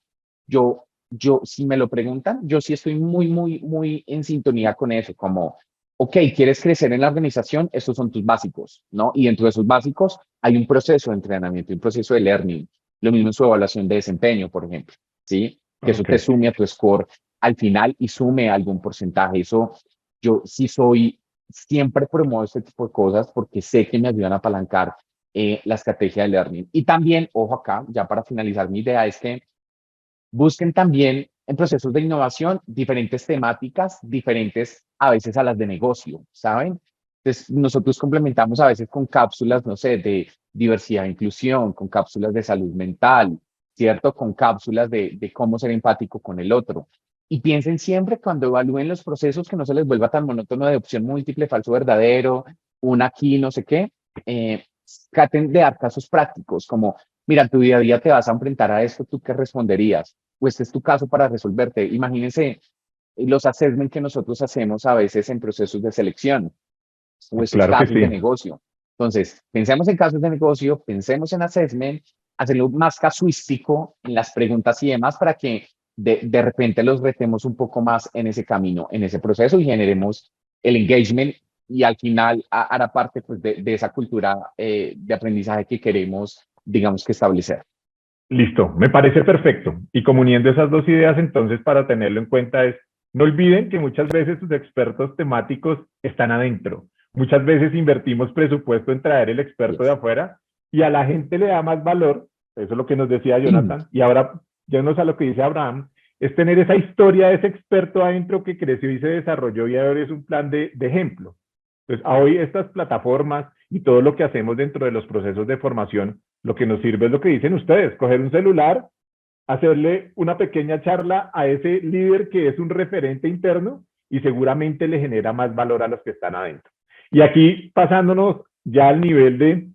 si me lo preguntan, yo sí estoy muy, muy, muy en sintonía con eso, como, ok, ¿quieres crecer en la organización? Estos son tus básicos, ¿no? Y dentro de esos básicos hay un proceso de entrenamiento, un proceso de learning, lo mismo en su evaluación de desempeño, por ejemplo, ¿sí? Que eso ok. te sume a tu score al final y sume algún porcentaje. Eso yo sí siempre promuevo este tipo de cosas porque sé que me ayudan a apalancar la estrategia de learning. Y también, ojo acá, ya para finalizar mi idea, es que busquen también en procesos de innovación diferentes temáticas, diferentes a veces a las de negocio, ¿saben? Entonces, nosotros complementamos a veces con cápsulas, no sé, de diversidad e inclusión, con cápsulas de salud mental, ¿cierto? Con cápsulas de cómo ser empático con el otro. Y piensen siempre cuando evalúen los procesos que no se les vuelva tan monótono de opción múltiple, falso, verdadero, una aquí, no sé qué. Traten de dar casos prácticos, como, mira, en tu día a día te vas a enfrentar a esto, ¿tú qué responderías? o este es tu caso para resolverte. Imagínense los assessment que nosotros hacemos a veces en procesos de selección o esos Claro que casos de sí. negocio. Entonces, pensemos en casos de negocio, pensemos en assessment, hacerlo más casuístico en las preguntas y demás para que de repente los retemos un poco más en ese camino, en ese proceso y generemos el engagement y al final hará parte pues, de esa cultura de aprendizaje que queremos, digamos, que establecer. Listo, me parece perfecto. Y como uniendo esas dos ideas, entonces, para tenerlo en cuenta es, no olviden que muchas veces sus expertos temáticos están adentro. Muchas veces invertimos presupuesto en traer el experto de Yes. afuera y a la gente le da más valor, eso es lo que nos decía Jonathan, y ahora, yéndonos a lo que dice Abraham, es tener esa historia de ese experto adentro que creció y se desarrolló y ahora es un plan de ejemplo. Entonces, hoy estas plataformas y todo lo que hacemos dentro de los procesos de formación, lo que nos sirve es lo que dicen ustedes, coger un celular, hacerle una pequeña charla a ese líder que es un referente interno y seguramente le genera más valor a los que están adentro. Y aquí pasándonos ya al nivel de,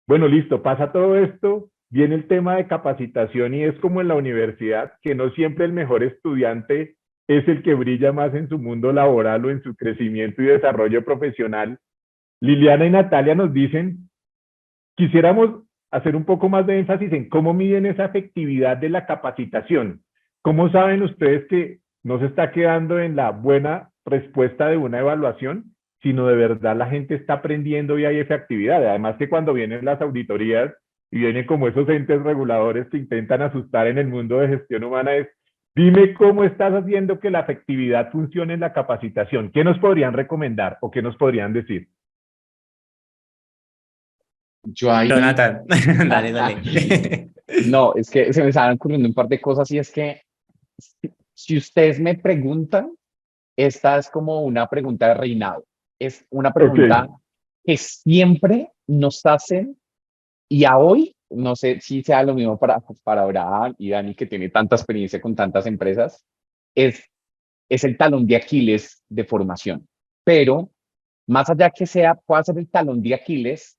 bueno, listo, pasa todo esto, viene el tema de capacitación y es como en la universidad, que no siempre el mejor estudiante es el que brilla más en su mundo laboral o en su crecimiento y desarrollo profesional. Liliana y Natalia nos dicen, quisiéramos hacer un poco más de énfasis en cómo miden esa efectividad de la capacitación. ¿Cómo saben ustedes que no se está quedando en la buena respuesta de una evaluación, sino de verdad la gente está aprendiendo y hay efectividad? Además que cuando vienen las auditorías y vienen como esos entes reguladores que intentan asustar en el mundo de gestión humana, es, dime cómo estás haciendo que la efectividad funcione en la capacitación. ¿Qué nos podrían recomendar o qué nos podrían decir? Yo ahí, Jonathan, dale, dale. no, es que se me estaban ocurriendo un par de cosas y es que si ustedes me preguntan, esta es como una pregunta de reinado. Es una Ok, pregunta que siempre nos hacen y a hoy, no sé si sea lo mismo para Abraham y Dani, que tiene tanta experiencia con tantas empresas, es, es el talón de Aquiles de formación. Pero más allá que sea, pueda ser el talón de Aquiles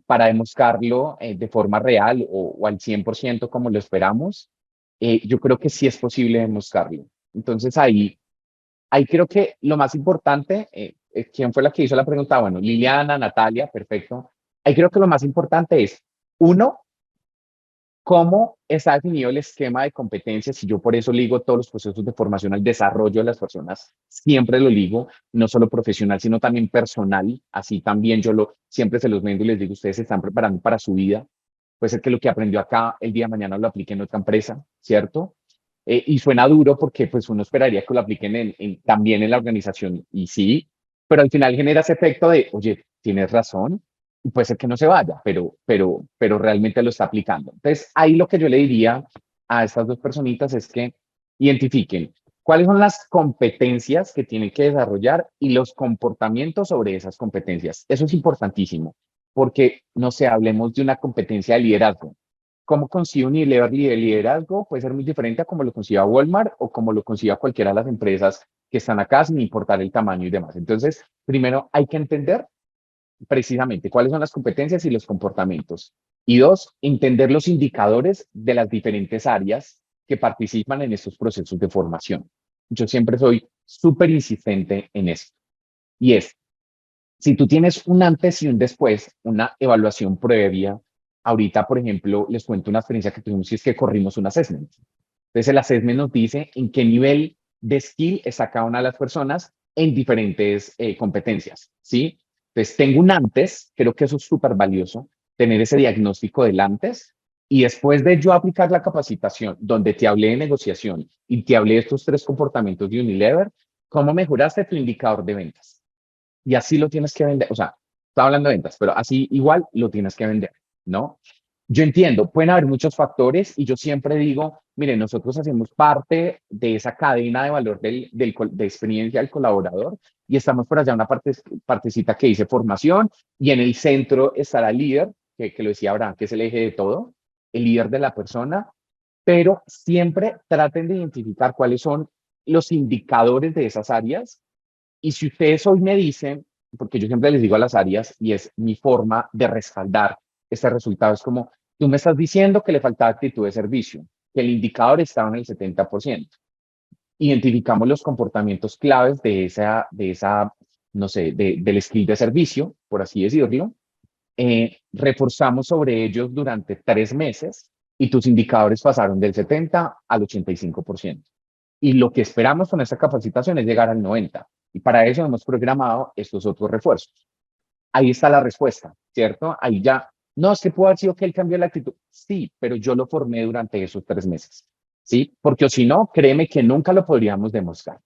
para demostrarlo de forma real o al 100% como lo esperamos, yo creo que sí es posible demostrarlo. Entonces ahí creo que lo más importante, ¿quién fue la que hizo la pregunta? Bueno, Liliana, Natalia, perfecto. Ahí creo que lo más importante es, uno, cómo está definido el esquema de competencias y yo por eso ligo todos los procesos de formación al desarrollo de las personas, siempre lo ligo, no solo profesional, sino también personal, así también siempre se los vendo y les digo, ustedes se están preparando para su vida, puede ser que lo que aprendió acá el día de mañana lo aplique en otra empresa, ¿cierto? Y suena duro porque pues uno esperaría que lo apliquen también en la organización y sí, pero al final genera ese efecto de, oye, tienes razón, y puede ser que no se vaya, pero realmente lo está aplicando. Entonces, ahí lo que yo le diría a estas dos personitas es que identifiquen cuáles son las competencias que tienen que desarrollar y los comportamientos sobre esas competencias. Eso es importantísimo, porque, no sé, hablemos de una competencia de liderazgo. ¿Cómo consigue un líder de liderazgo? Puede ser muy diferente a cómo lo consiga Walmart o como lo consiga cualquiera de las empresas que están acá sin importar el tamaño y demás. Entonces, primero hay que entender precisamente cuáles son las competencias y los comportamientos. Y dos, entender los indicadores de las diferentes áreas que participan en estos procesos de formación. Yo siempre soy súper insistente en esto. Y es, si tú tienes un antes y un después, una evaluación previa, ahorita, por ejemplo, les cuento una experiencia que tuvimos y es que corrimos un assessment. Entonces, el assessment nos dice en qué nivel de skill está cada una de las personas en diferentes competencias, ¿sí? Entonces, tengo un antes, creo que eso es súper valioso, tener ese diagnóstico del antes, y después de yo aplicar la capacitación, donde te hablé de negociación y te hablé de estos tres comportamientos de Unilever, ¿cómo mejoraste tu indicador de ventas? Y así lo tienes que vender, o sea, estaba hablando de ventas, pero así igual lo tienes que vender, ¿no? Yo entiendo, pueden haber muchos factores y yo siempre digo, miren, nosotros hacemos parte de esa cadena de valor de experiencia del colaborador y estamos por allá una partecita que dice formación y en el centro estará el líder, que lo decía Abraham, que es el eje de todo, el líder de la persona, pero siempre traten de identificar cuáles son los indicadores de esas áreas y si ustedes hoy me dicen, porque yo siempre les digo a las áreas y es mi forma de respaldar este resultado, es como, tú me estás diciendo que le falta actitud de servicio. que el indicador estaba en el 70%. Identificamos los comportamientos claves no sé, del skill de servicio, por así decirlo. Reforzamos sobre ellos durante 3 meses y tus indicadores pasaron del 70 al 85%. Y lo que esperamos con esta capacitación es llegar al 90%. Y para eso hemos programado estos otros refuerzos. Ahí está la respuesta, ¿cierto? Ahí ya, no, es que puede haber sido que él cambió la actitud. Sí, pero yo lo formé durante esos 3 meses, ¿sí? Porque si no, créeme que nunca lo podríamos demostrar,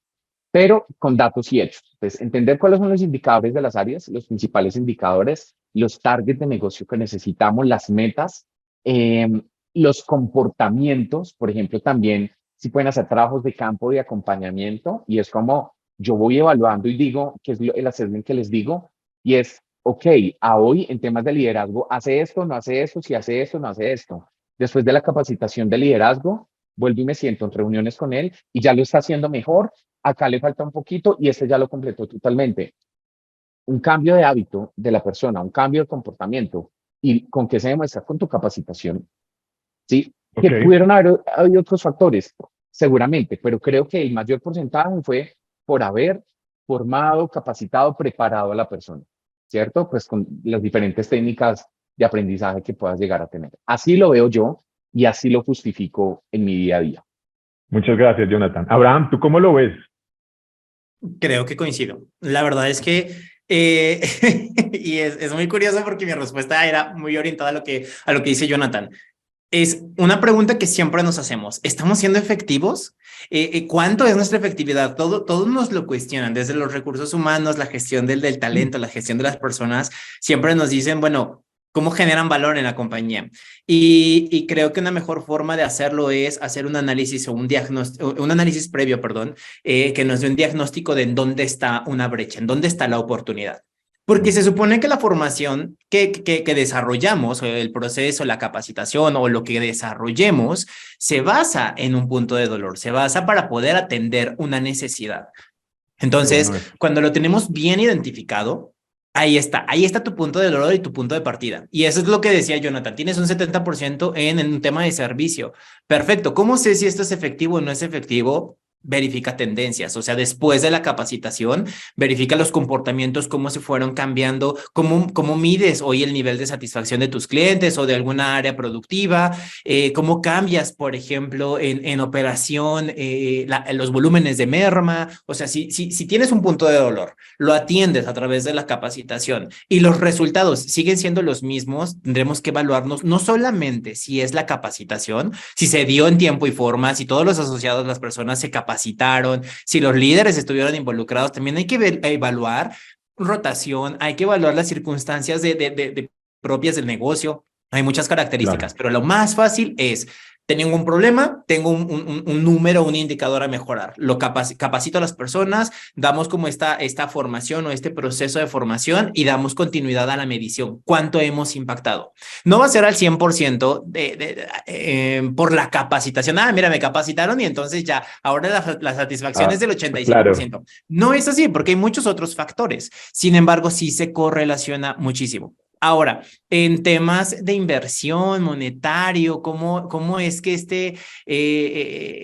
pero con datos y hechos. Entonces, entender cuáles son los indicadores de las áreas, los principales indicadores, los targets de negocio que necesitamos, las metas, los comportamientos, por ejemplo, también si pueden hacer trabajos de campo de acompañamiento y es como yo voy evaluando y digo, que es el assessment que les digo, y es, ok, a hoy en temas de liderazgo, hace esto, no hace esto, si hace esto, no hace esto. Después de la capacitación de liderazgo, vuelvo y me siento en reuniones con él y ya lo está haciendo mejor, acá le falta un poquito y este ya lo completó totalmente. Un cambio de hábito de la persona, un cambio de comportamiento. ¿Y con qué se demuestra? Con tu capacitación. ¿Sí? Que pudieron haber habido otros factores, seguramente, pero creo que el mayor porcentaje fue por haber formado, capacitado, preparado a la persona, ¿cierto? Pues con las diferentes técnicas de aprendizaje que puedas llegar a tener. Así lo veo yo y así lo justifico en mi día a día. Muchas gracias, Jonathan. Abraham, ¿tú cómo lo ves? Creo que coincido. La verdad es que, y es muy curioso porque mi respuesta era muy orientada a lo que dice Jonathan. Es una pregunta que siempre nos hacemos. ¿Estamos siendo efectivos? ¿Cuánto es nuestra efectividad? Todos nos lo cuestionan, desde los recursos humanos, la gestión del talento, la gestión de las personas. Siempre nos dicen, bueno, ¿cómo generan valor en la compañía? Y creo que una mejor forma de hacerlo es hacer un análisis o un análisis previo, perdón, que nos dé un diagnóstico de en dónde está una brecha, en dónde está la oportunidad. Porque se supone que la formación que desarrollamos, o el proceso, la capacitación o lo que desarrollemos, se basa en un punto de dolor, se basa para poder atender una necesidad. Entonces, cuando lo tenemos bien identificado, ahí está tu punto de dolor y tu punto de partida. Y eso es lo que decía Jonathan, tienes un 70% en un tema de servicio. Perfecto, ¿cómo sé si esto es efectivo o no es efectivo? Verifica tendencias, o sea, después de la capacitación, verifica los comportamientos, cómo se fueron cambiando, cómo mides hoy el nivel de satisfacción de tus clientes o de alguna área productiva, cómo cambias, por ejemplo, en operación, los volúmenes de merma, o sea, si tienes un punto de dolor, lo atiendes a través de la capacitación y los resultados siguen siendo los mismos, tendremos que evaluarnos no solamente si es la capacitación, si se dio en tiempo y forma, si todos los asociados, las personas se capacitaron, si los líderes estuvieron involucrados, también hay que evaluar rotación, hay que evaluar las circunstancias propias del negocio. Hay muchas características, pero lo más fácil es, tengo un problema, tengo un número, un indicador a mejorar. Lo capacito a las personas, damos como esta formación o este proceso de formación y damos continuidad a la medición. ¿Cuánto hemos impactado? No va a ser al 100% por la capacitación. Ah, mira, me capacitaron y entonces ya, ahora la satisfacción es del 85%. Claro. No es así porque hay muchos otros factores. Sin embargo, sí se correlaciona muchísimo. Ahora, en temas de inversión monetario, ¿cómo es que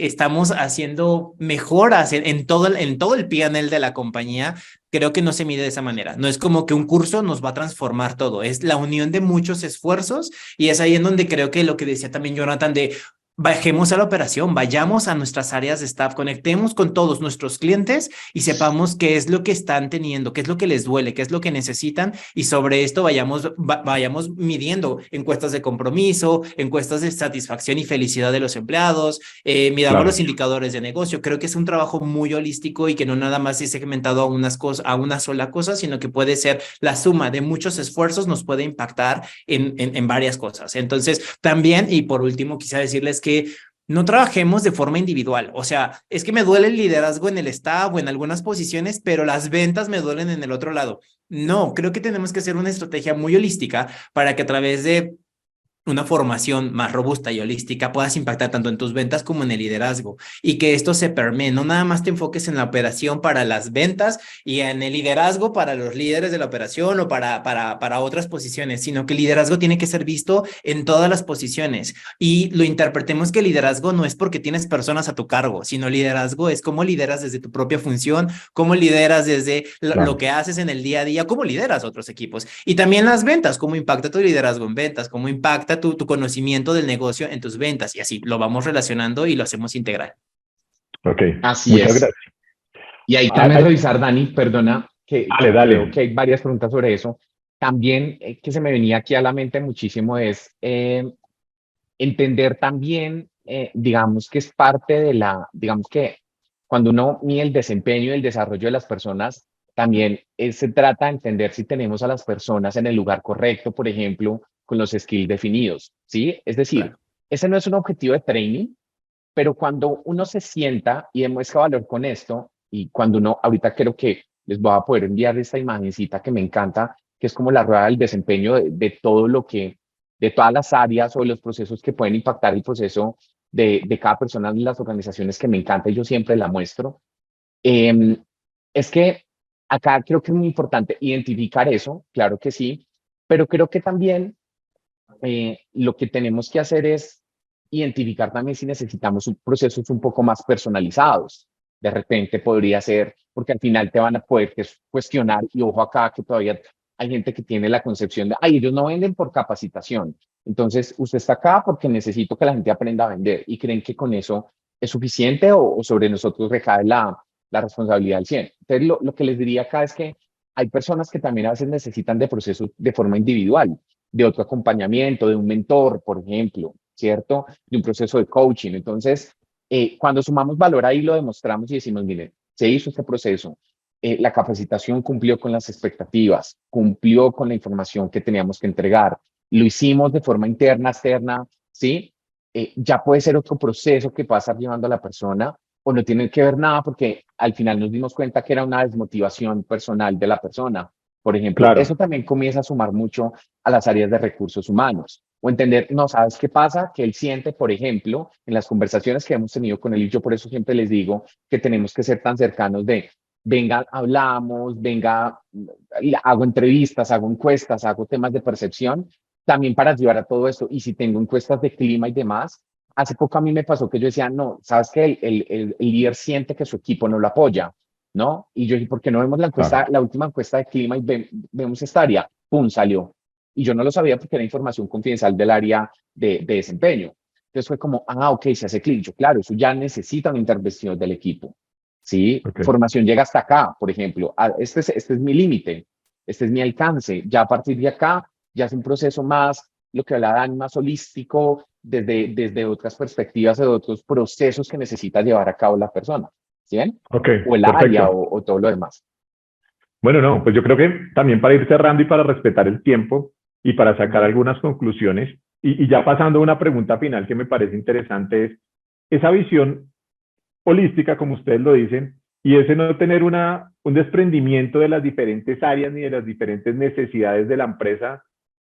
estamos haciendo mejoras en todo el P&L de la compañía? Creo que no se mide de esa manera. No es como que un curso nos va a transformar todo. Es la unión de muchos esfuerzos y es ahí en donde creo que lo que decía también Jonathan de bajemos a la operación, vayamos a nuestras áreas de staff, conectemos con todos nuestros clientes y sepamos qué es lo que están teniendo, qué es lo que les duele, qué es lo que necesitan y sobre esto vayamos midiendo encuestas de compromiso, encuestas de satisfacción y felicidad de los empleados, midamos los indicadores de negocio. Creo que es un trabajo muy holístico y que no nada más es segmentado a una sola cosa, sino que puede ser la suma de muchos esfuerzos nos puede impactar en varias cosas. Entonces, también, y por último, quisiera decirles que no trabajemos de forma individual. O sea, es que me duele el liderazgo en el staff o en algunas posiciones, pero las ventas me duelen en el otro lado. No, creo que tenemos que hacer una estrategia muy holística para que a través de una formación más robusta y holística, puedas impactar tanto en tus ventas como en el liderazgo, y que esto se permee, no nada más te enfoques en la operación para las ventas y en el liderazgo para los líderes de la operación o para otras posiciones, sino que el liderazgo tiene que ser visto en todas las posiciones, y lo interpretemos que el liderazgo no es porque tienes personas a tu cargo, sino liderazgo es cómo lideras desde tu propia función, cómo lideras desde lo que haces en el día a día, cómo lideras otros equipos, y también las ventas, cómo impacta tu liderazgo en ventas, cómo impacta tu conocimiento del negocio en tus ventas, y así lo vamos relacionando y lo hacemos integral. Ok, Así muchas es. gracias. Y ahí Ah, también revisar, Dani, perdona, dale, que veo dale. que hay varias preguntas sobre eso. También que se me venía aquí a la mente muchísimo es entender también, digamos que es parte de digamos que cuando uno mide el desempeño y el desarrollo de las personas, también se trata de entender si tenemos a las personas en el lugar correcto, por ejemplo, con los skills definidos, ¿sí? Es decir, Claro. ese no es un objetivo de training, pero cuando uno se sienta y demuestra valor con esto, y cuando uno, ahorita creo que les voy a poder enviar esta imagencita que me encanta, que es como la rueda del desempeño de todo lo que, de todas las áreas o los procesos que pueden impactar el proceso de cada persona en las organizaciones, que me encanta y yo siempre la muestro. Eh, es que acá creo que es muy importante identificar eso, claro que sí, pero creo que también lo que tenemos que hacer es identificar también si necesitamos procesos un poco más personalizados. De repente podría ser, porque al final te van a poder cuestionar, y ojo acá que todavía hay gente que tiene la concepción de, ay, ellos no venden por capacitación. Entonces, usted está acá porque necesito que la gente aprenda a vender, y creen que con eso es suficiente, o sobre nosotros recae la responsabilidad al 100. Entonces, lo que les diría acá es que hay personas que también a veces necesitan de procesos de forma individual, de otro acompañamiento, de un mentor, por ejemplo, ¿cierto? De un proceso de coaching. Entonces, cuando sumamos valor ahí, lo demostramos y decimos, miren, se hizo este proceso, la capacitación cumplió con las expectativas, cumplió con la información que teníamos que entregar, lo hicimos de forma interna, externa, ¿sí? Ya puede ser otro proceso que va a estar llevando a la persona, o no tiene que ver nada porque al final nos dimos cuenta que era una desmotivación personal de la persona. Por ejemplo, Claro, eso también comienza a sumar mucho a las áreas de recursos humanos. O entender, no, ¿sabes qué pasa? Que él siente, por ejemplo, en las conversaciones que hemos tenido con él, y yo por eso siempre les digo que tenemos que ser tan cercanos de, venga, hablamos, venga, hago entrevistas, hago encuestas, hago temas de percepción, también para ayudar a todo esto. Y si tengo encuestas de clima y demás, hace poco a mí me pasó que yo decía, no, ¿sabes qué? El líder siente que su equipo no lo apoya, ¿no? Y yo dije, ¿por qué no vemos la encuesta, claro. la última encuesta de clima y vemos esta área? ¡Pum! Salió. Y yo no lo sabía porque era información confidencial del área de desempeño. Entonces fue como, ah, ok, se hace clic. Yo, claro, eso ya necesita una intervención del equipo. ¿Sí? Ok. Formación llega hasta acá, por ejemplo. Este es mi límite, este es mi alcance. Ya a partir de acá, ya es un proceso más, lo que habla Dani, más holístico, desde otras perspectivas, de otros procesos que necesita llevar a cabo la persona. ¿Sí ven? Ok, O el área perfecto. o todo lo demás. Bueno, no, pues yo creo que también para ir cerrando y para respetar el tiempo y para sacar Ujú. algunas conclusiones, y ya pasando a una pregunta final que me parece interesante, es esa visión holística, como ustedes lo dicen, y ese no tener un desprendimiento de las diferentes áreas ni de las diferentes necesidades de la empresa,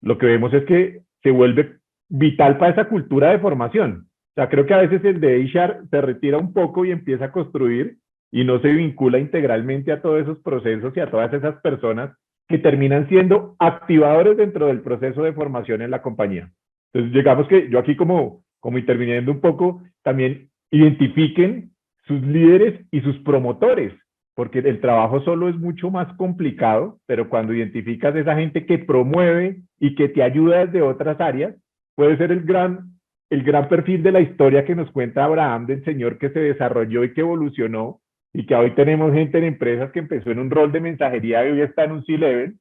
lo que vemos es que se vuelve vital para esa cultura de formación. O sea, creo que a veces el de HR se retira un poco y empieza a construir y no se vincula integralmente a todos esos procesos y a todas esas personas que terminan siendo activadores dentro del proceso de formación en la compañía. Entonces, llegamos que yo aquí como interviniendo un poco, también identifiquen sus líderes y sus promotores, porque el trabajo solo es mucho más complicado, pero cuando identificas a esa gente que promueve y que te ayuda desde otras áreas, puede ser el gran perfil de la historia que nos cuenta Abraham del señor que se desarrolló y que evolucionó, y que hoy tenemos gente en empresas que empezó en un rol de mensajería y hoy está en un C-Level.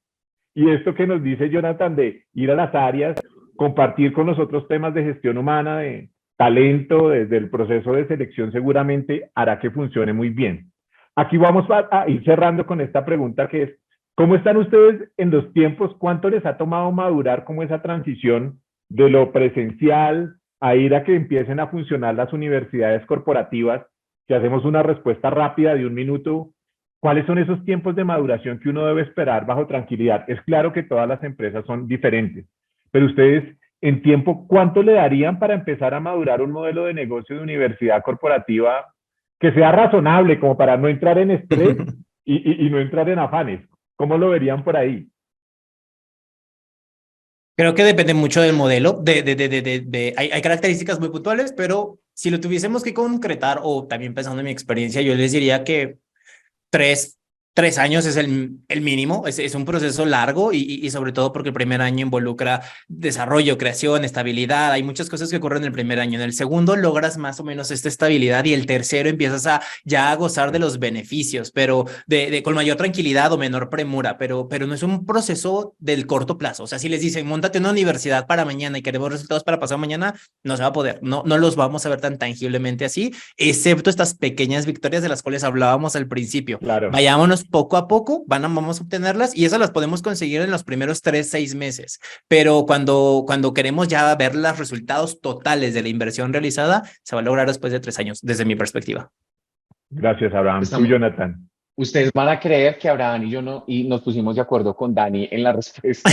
Y esto que nos dice Jonathan de ir a las áreas, compartir con los otros temas de gestión humana, de talento, desde el proceso de selección, seguramente hará que funcione muy bien. Aquí vamos a ir cerrando con esta pregunta que es, ¿cómo están ustedes en los tiempos? ¿Cuánto les ha tomado madurar como esa transición de lo presencial a ir a que empiecen a funcionar las universidades corporativas? Si hacemos una respuesta rápida de un minuto, ¿cuáles son esos tiempos de maduración que uno debe esperar bajo tranquilidad? Es claro que todas las empresas son diferentes, pero ustedes en tiempo, ¿cuánto le darían para empezar a madurar un modelo de negocio de universidad corporativa que sea razonable, como para no entrar en estrés y no entrar en afanes? ¿Cómo lo verían por ahí? Creo que depende mucho del modelo. Hay características muy puntuales, pero si lo tuviésemos que concretar, o también pensando en mi experiencia, yo les diría que tres, 3 años es el mínimo, es un proceso largo y sobre todo porque el primer año involucra desarrollo, creación, estabilidad, hay muchas cosas que ocurren en el primer año. En el segundo logras más o menos esta estabilidad y el tercero empiezas a ya a gozar de los beneficios, pero con mayor tranquilidad o menor premura, pero no es un proceso del corto plazo. O sea, si les dicen, móntate una universidad para mañana y queremos resultados para pasado mañana, no se va a poder, no los vamos a ver tan tangiblemente así, excepto estas pequeñas victorias de las cuales hablábamos al principio. Claro. Vayámonos poco a poco, vamos a obtenerlas y esas las podemos conseguir en los primeros 3, 6 meses. Pero cuando queremos ya ver los resultados totales de la inversión realizada, se va a lograr después de 3 años, desde mi perspectiva. Gracias, Abraham. Tú, Estamos, Jonathan. ustedes van a creer que Abraham y yo no, y nos pusimos de acuerdo con Dani en la respuesta.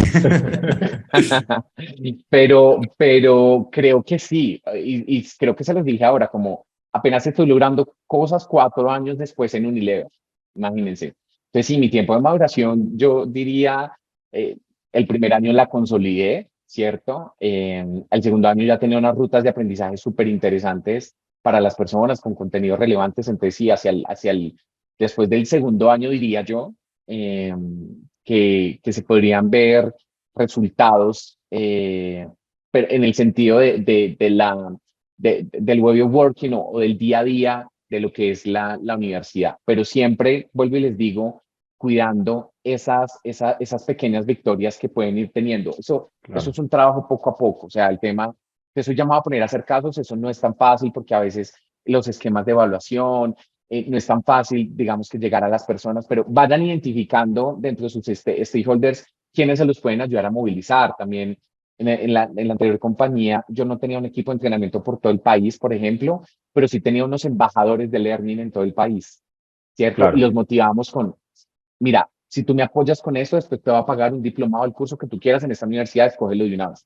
Pero creo que sí, y creo que se los dije ahora, como apenas estoy logrando cosas 4 años después en Unilever, imagínense. Entonces, sí, mi tiempo de maduración, yo diría, eh, el primer año la consolidé, ¿cierto? El segundo año ya tenía unas rutas de aprendizaje súper interesantes para las personas con contenidos relevantes, entonces sí, después del segundo año diría yo, que se podrían ver resultados, pero en el sentido del way of working o del día a día de lo que es la universidad. Pero siempre, vuelvo y les digo, cuidando esas pequeñas victorias que pueden ir teniendo. Eso Claro. es un trabajo poco a poco. O sea, el tema que soy llamado a poner a hacer casos, eso no es tan fácil porque a veces los esquemas de evaluación, no es tan fácil, digamos, que llegar a las personas, pero vayan identificando dentro de sus stakeholders quiénes se los pueden ayudar a movilizar. También en la anterior compañía, yo no tenía un equipo de entrenamiento por todo el país, por ejemplo, pero sí tenía unos embajadores de learning en todo el país, ¿cierto? Y Claro. los motivábamos con, mira, si tú me apoyas con eso, después te va a pagar un diplomado, el curso que tú quieras en esta universidad, escógelo de una vez,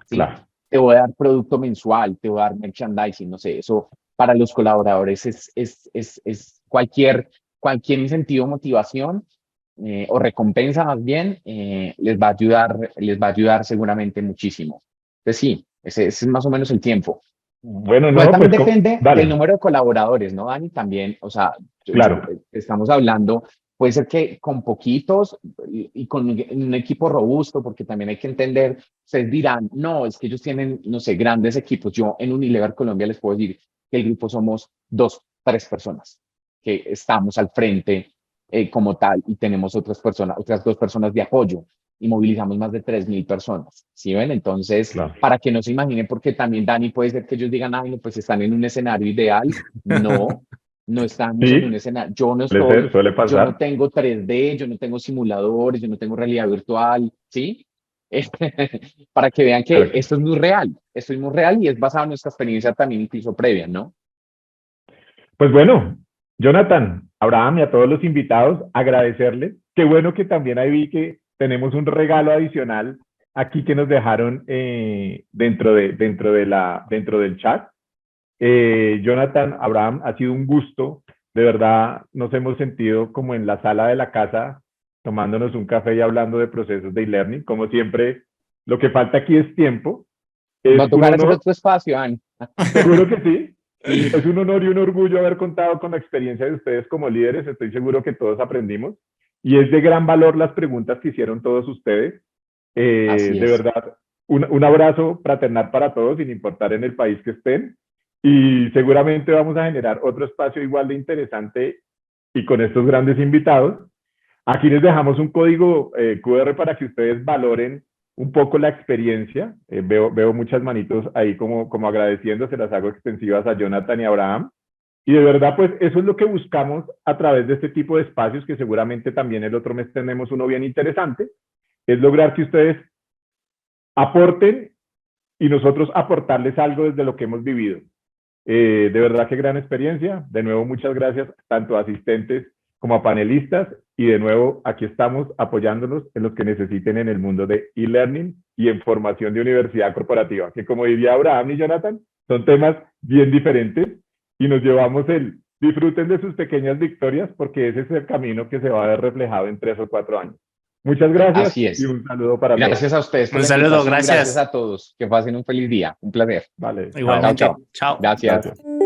¿sí? Claro. Te voy a dar producto mensual, te voy a dar merchandising, no sé, eso para los colaboradores es cualquier incentivo, motivación, o recompensa más bien, les va a ayudar seguramente muchísimo. Entonces sí, ese es más o menos el tiempo. Bueno, Igual no, también pues depende del dale. número de colaboradores, ¿no, Dani? También, o sea, Claro. estamos hablando, puede ser que con poquitos y con un equipo robusto, porque también hay que entender, ustedes dirán, no, es que ellos tienen, no sé, grandes equipos. Yo en Unilever Colombia les puedo decir que el grupo somos 2, 3 personas que estamos al frente, como tal, y tenemos otras 2 personas de apoyo y movilizamos más de 3.000 personas, ¿sí ven? Entonces, Claro. para que no se imaginen, porque también, Dani, puede ser que ellos digan, ay, no, pues están en un escenario ideal. No, no estamos en un Sí, escenario, yo no suele ser, estoy, suele yo no pasar. tengo 3D, yo no tengo simuladores, yo no tengo realidad virtual, ¿sí? Para que vean que Perfecto. esto es muy real y es basado en nuestra experiencia también incluso previa, ¿no? Pues bueno, Jonathan, Abraham y a todos los invitados, agradecerles. Qué bueno que también ahí vi que tenemos un regalo adicional aquí que nos dejaron dentro del chat. Jonathan, Abraham, ha sido un gusto. De verdad, nos hemos sentido como en la sala de la casa, tomándonos un café y hablando de procesos de e-learning. Como siempre, lo que falta aquí es tiempo. Nos va Es a un tocar hacer honor, otro espacio, Dani. seguro que sí. Es un honor y un orgullo haber contado con la experiencia de ustedes como líderes. Estoy seguro que todos aprendimos. Y es de gran valor las preguntas que hicieron todos ustedes. Así De es. verdad, un abrazo fraternal para todos, sin importar en el país que estén. Y seguramente vamos a generar otro espacio igual de interesante y con estos grandes invitados. Aquí les dejamos un código QR para que ustedes valoren un poco la experiencia. Veo muchas manitos ahí como agradeciendo, se las hago extensivas a Jonathan y a Abraham. Y de verdad, pues eso es lo que buscamos a través de este tipo de espacios, que seguramente también el otro mes tenemos uno bien interesante, es lograr que ustedes aporten y nosotros aportarles algo desde lo que hemos vivido. De verdad que gran experiencia. De nuevo, muchas gracias tanto a asistentes como a panelistas y de nuevo aquí estamos apoyándolos en los que necesiten en el mundo de e-learning y en formación de universidad corporativa, que como diría Abraham y Jonathan, son temas bien diferentes y nos llevamos el disfruten de sus pequeñas victorias porque ese es el camino que se va a ver reflejado en 3 o 4 años. Muchas gracias Así es. y un saludo para todos. Gracias a ustedes por Un la saludo, invitación. gracias. Gracias a todos. Que pasen un feliz día. Un placer. Vale, Igualmente. Chao. Chao. Gracias. gracias.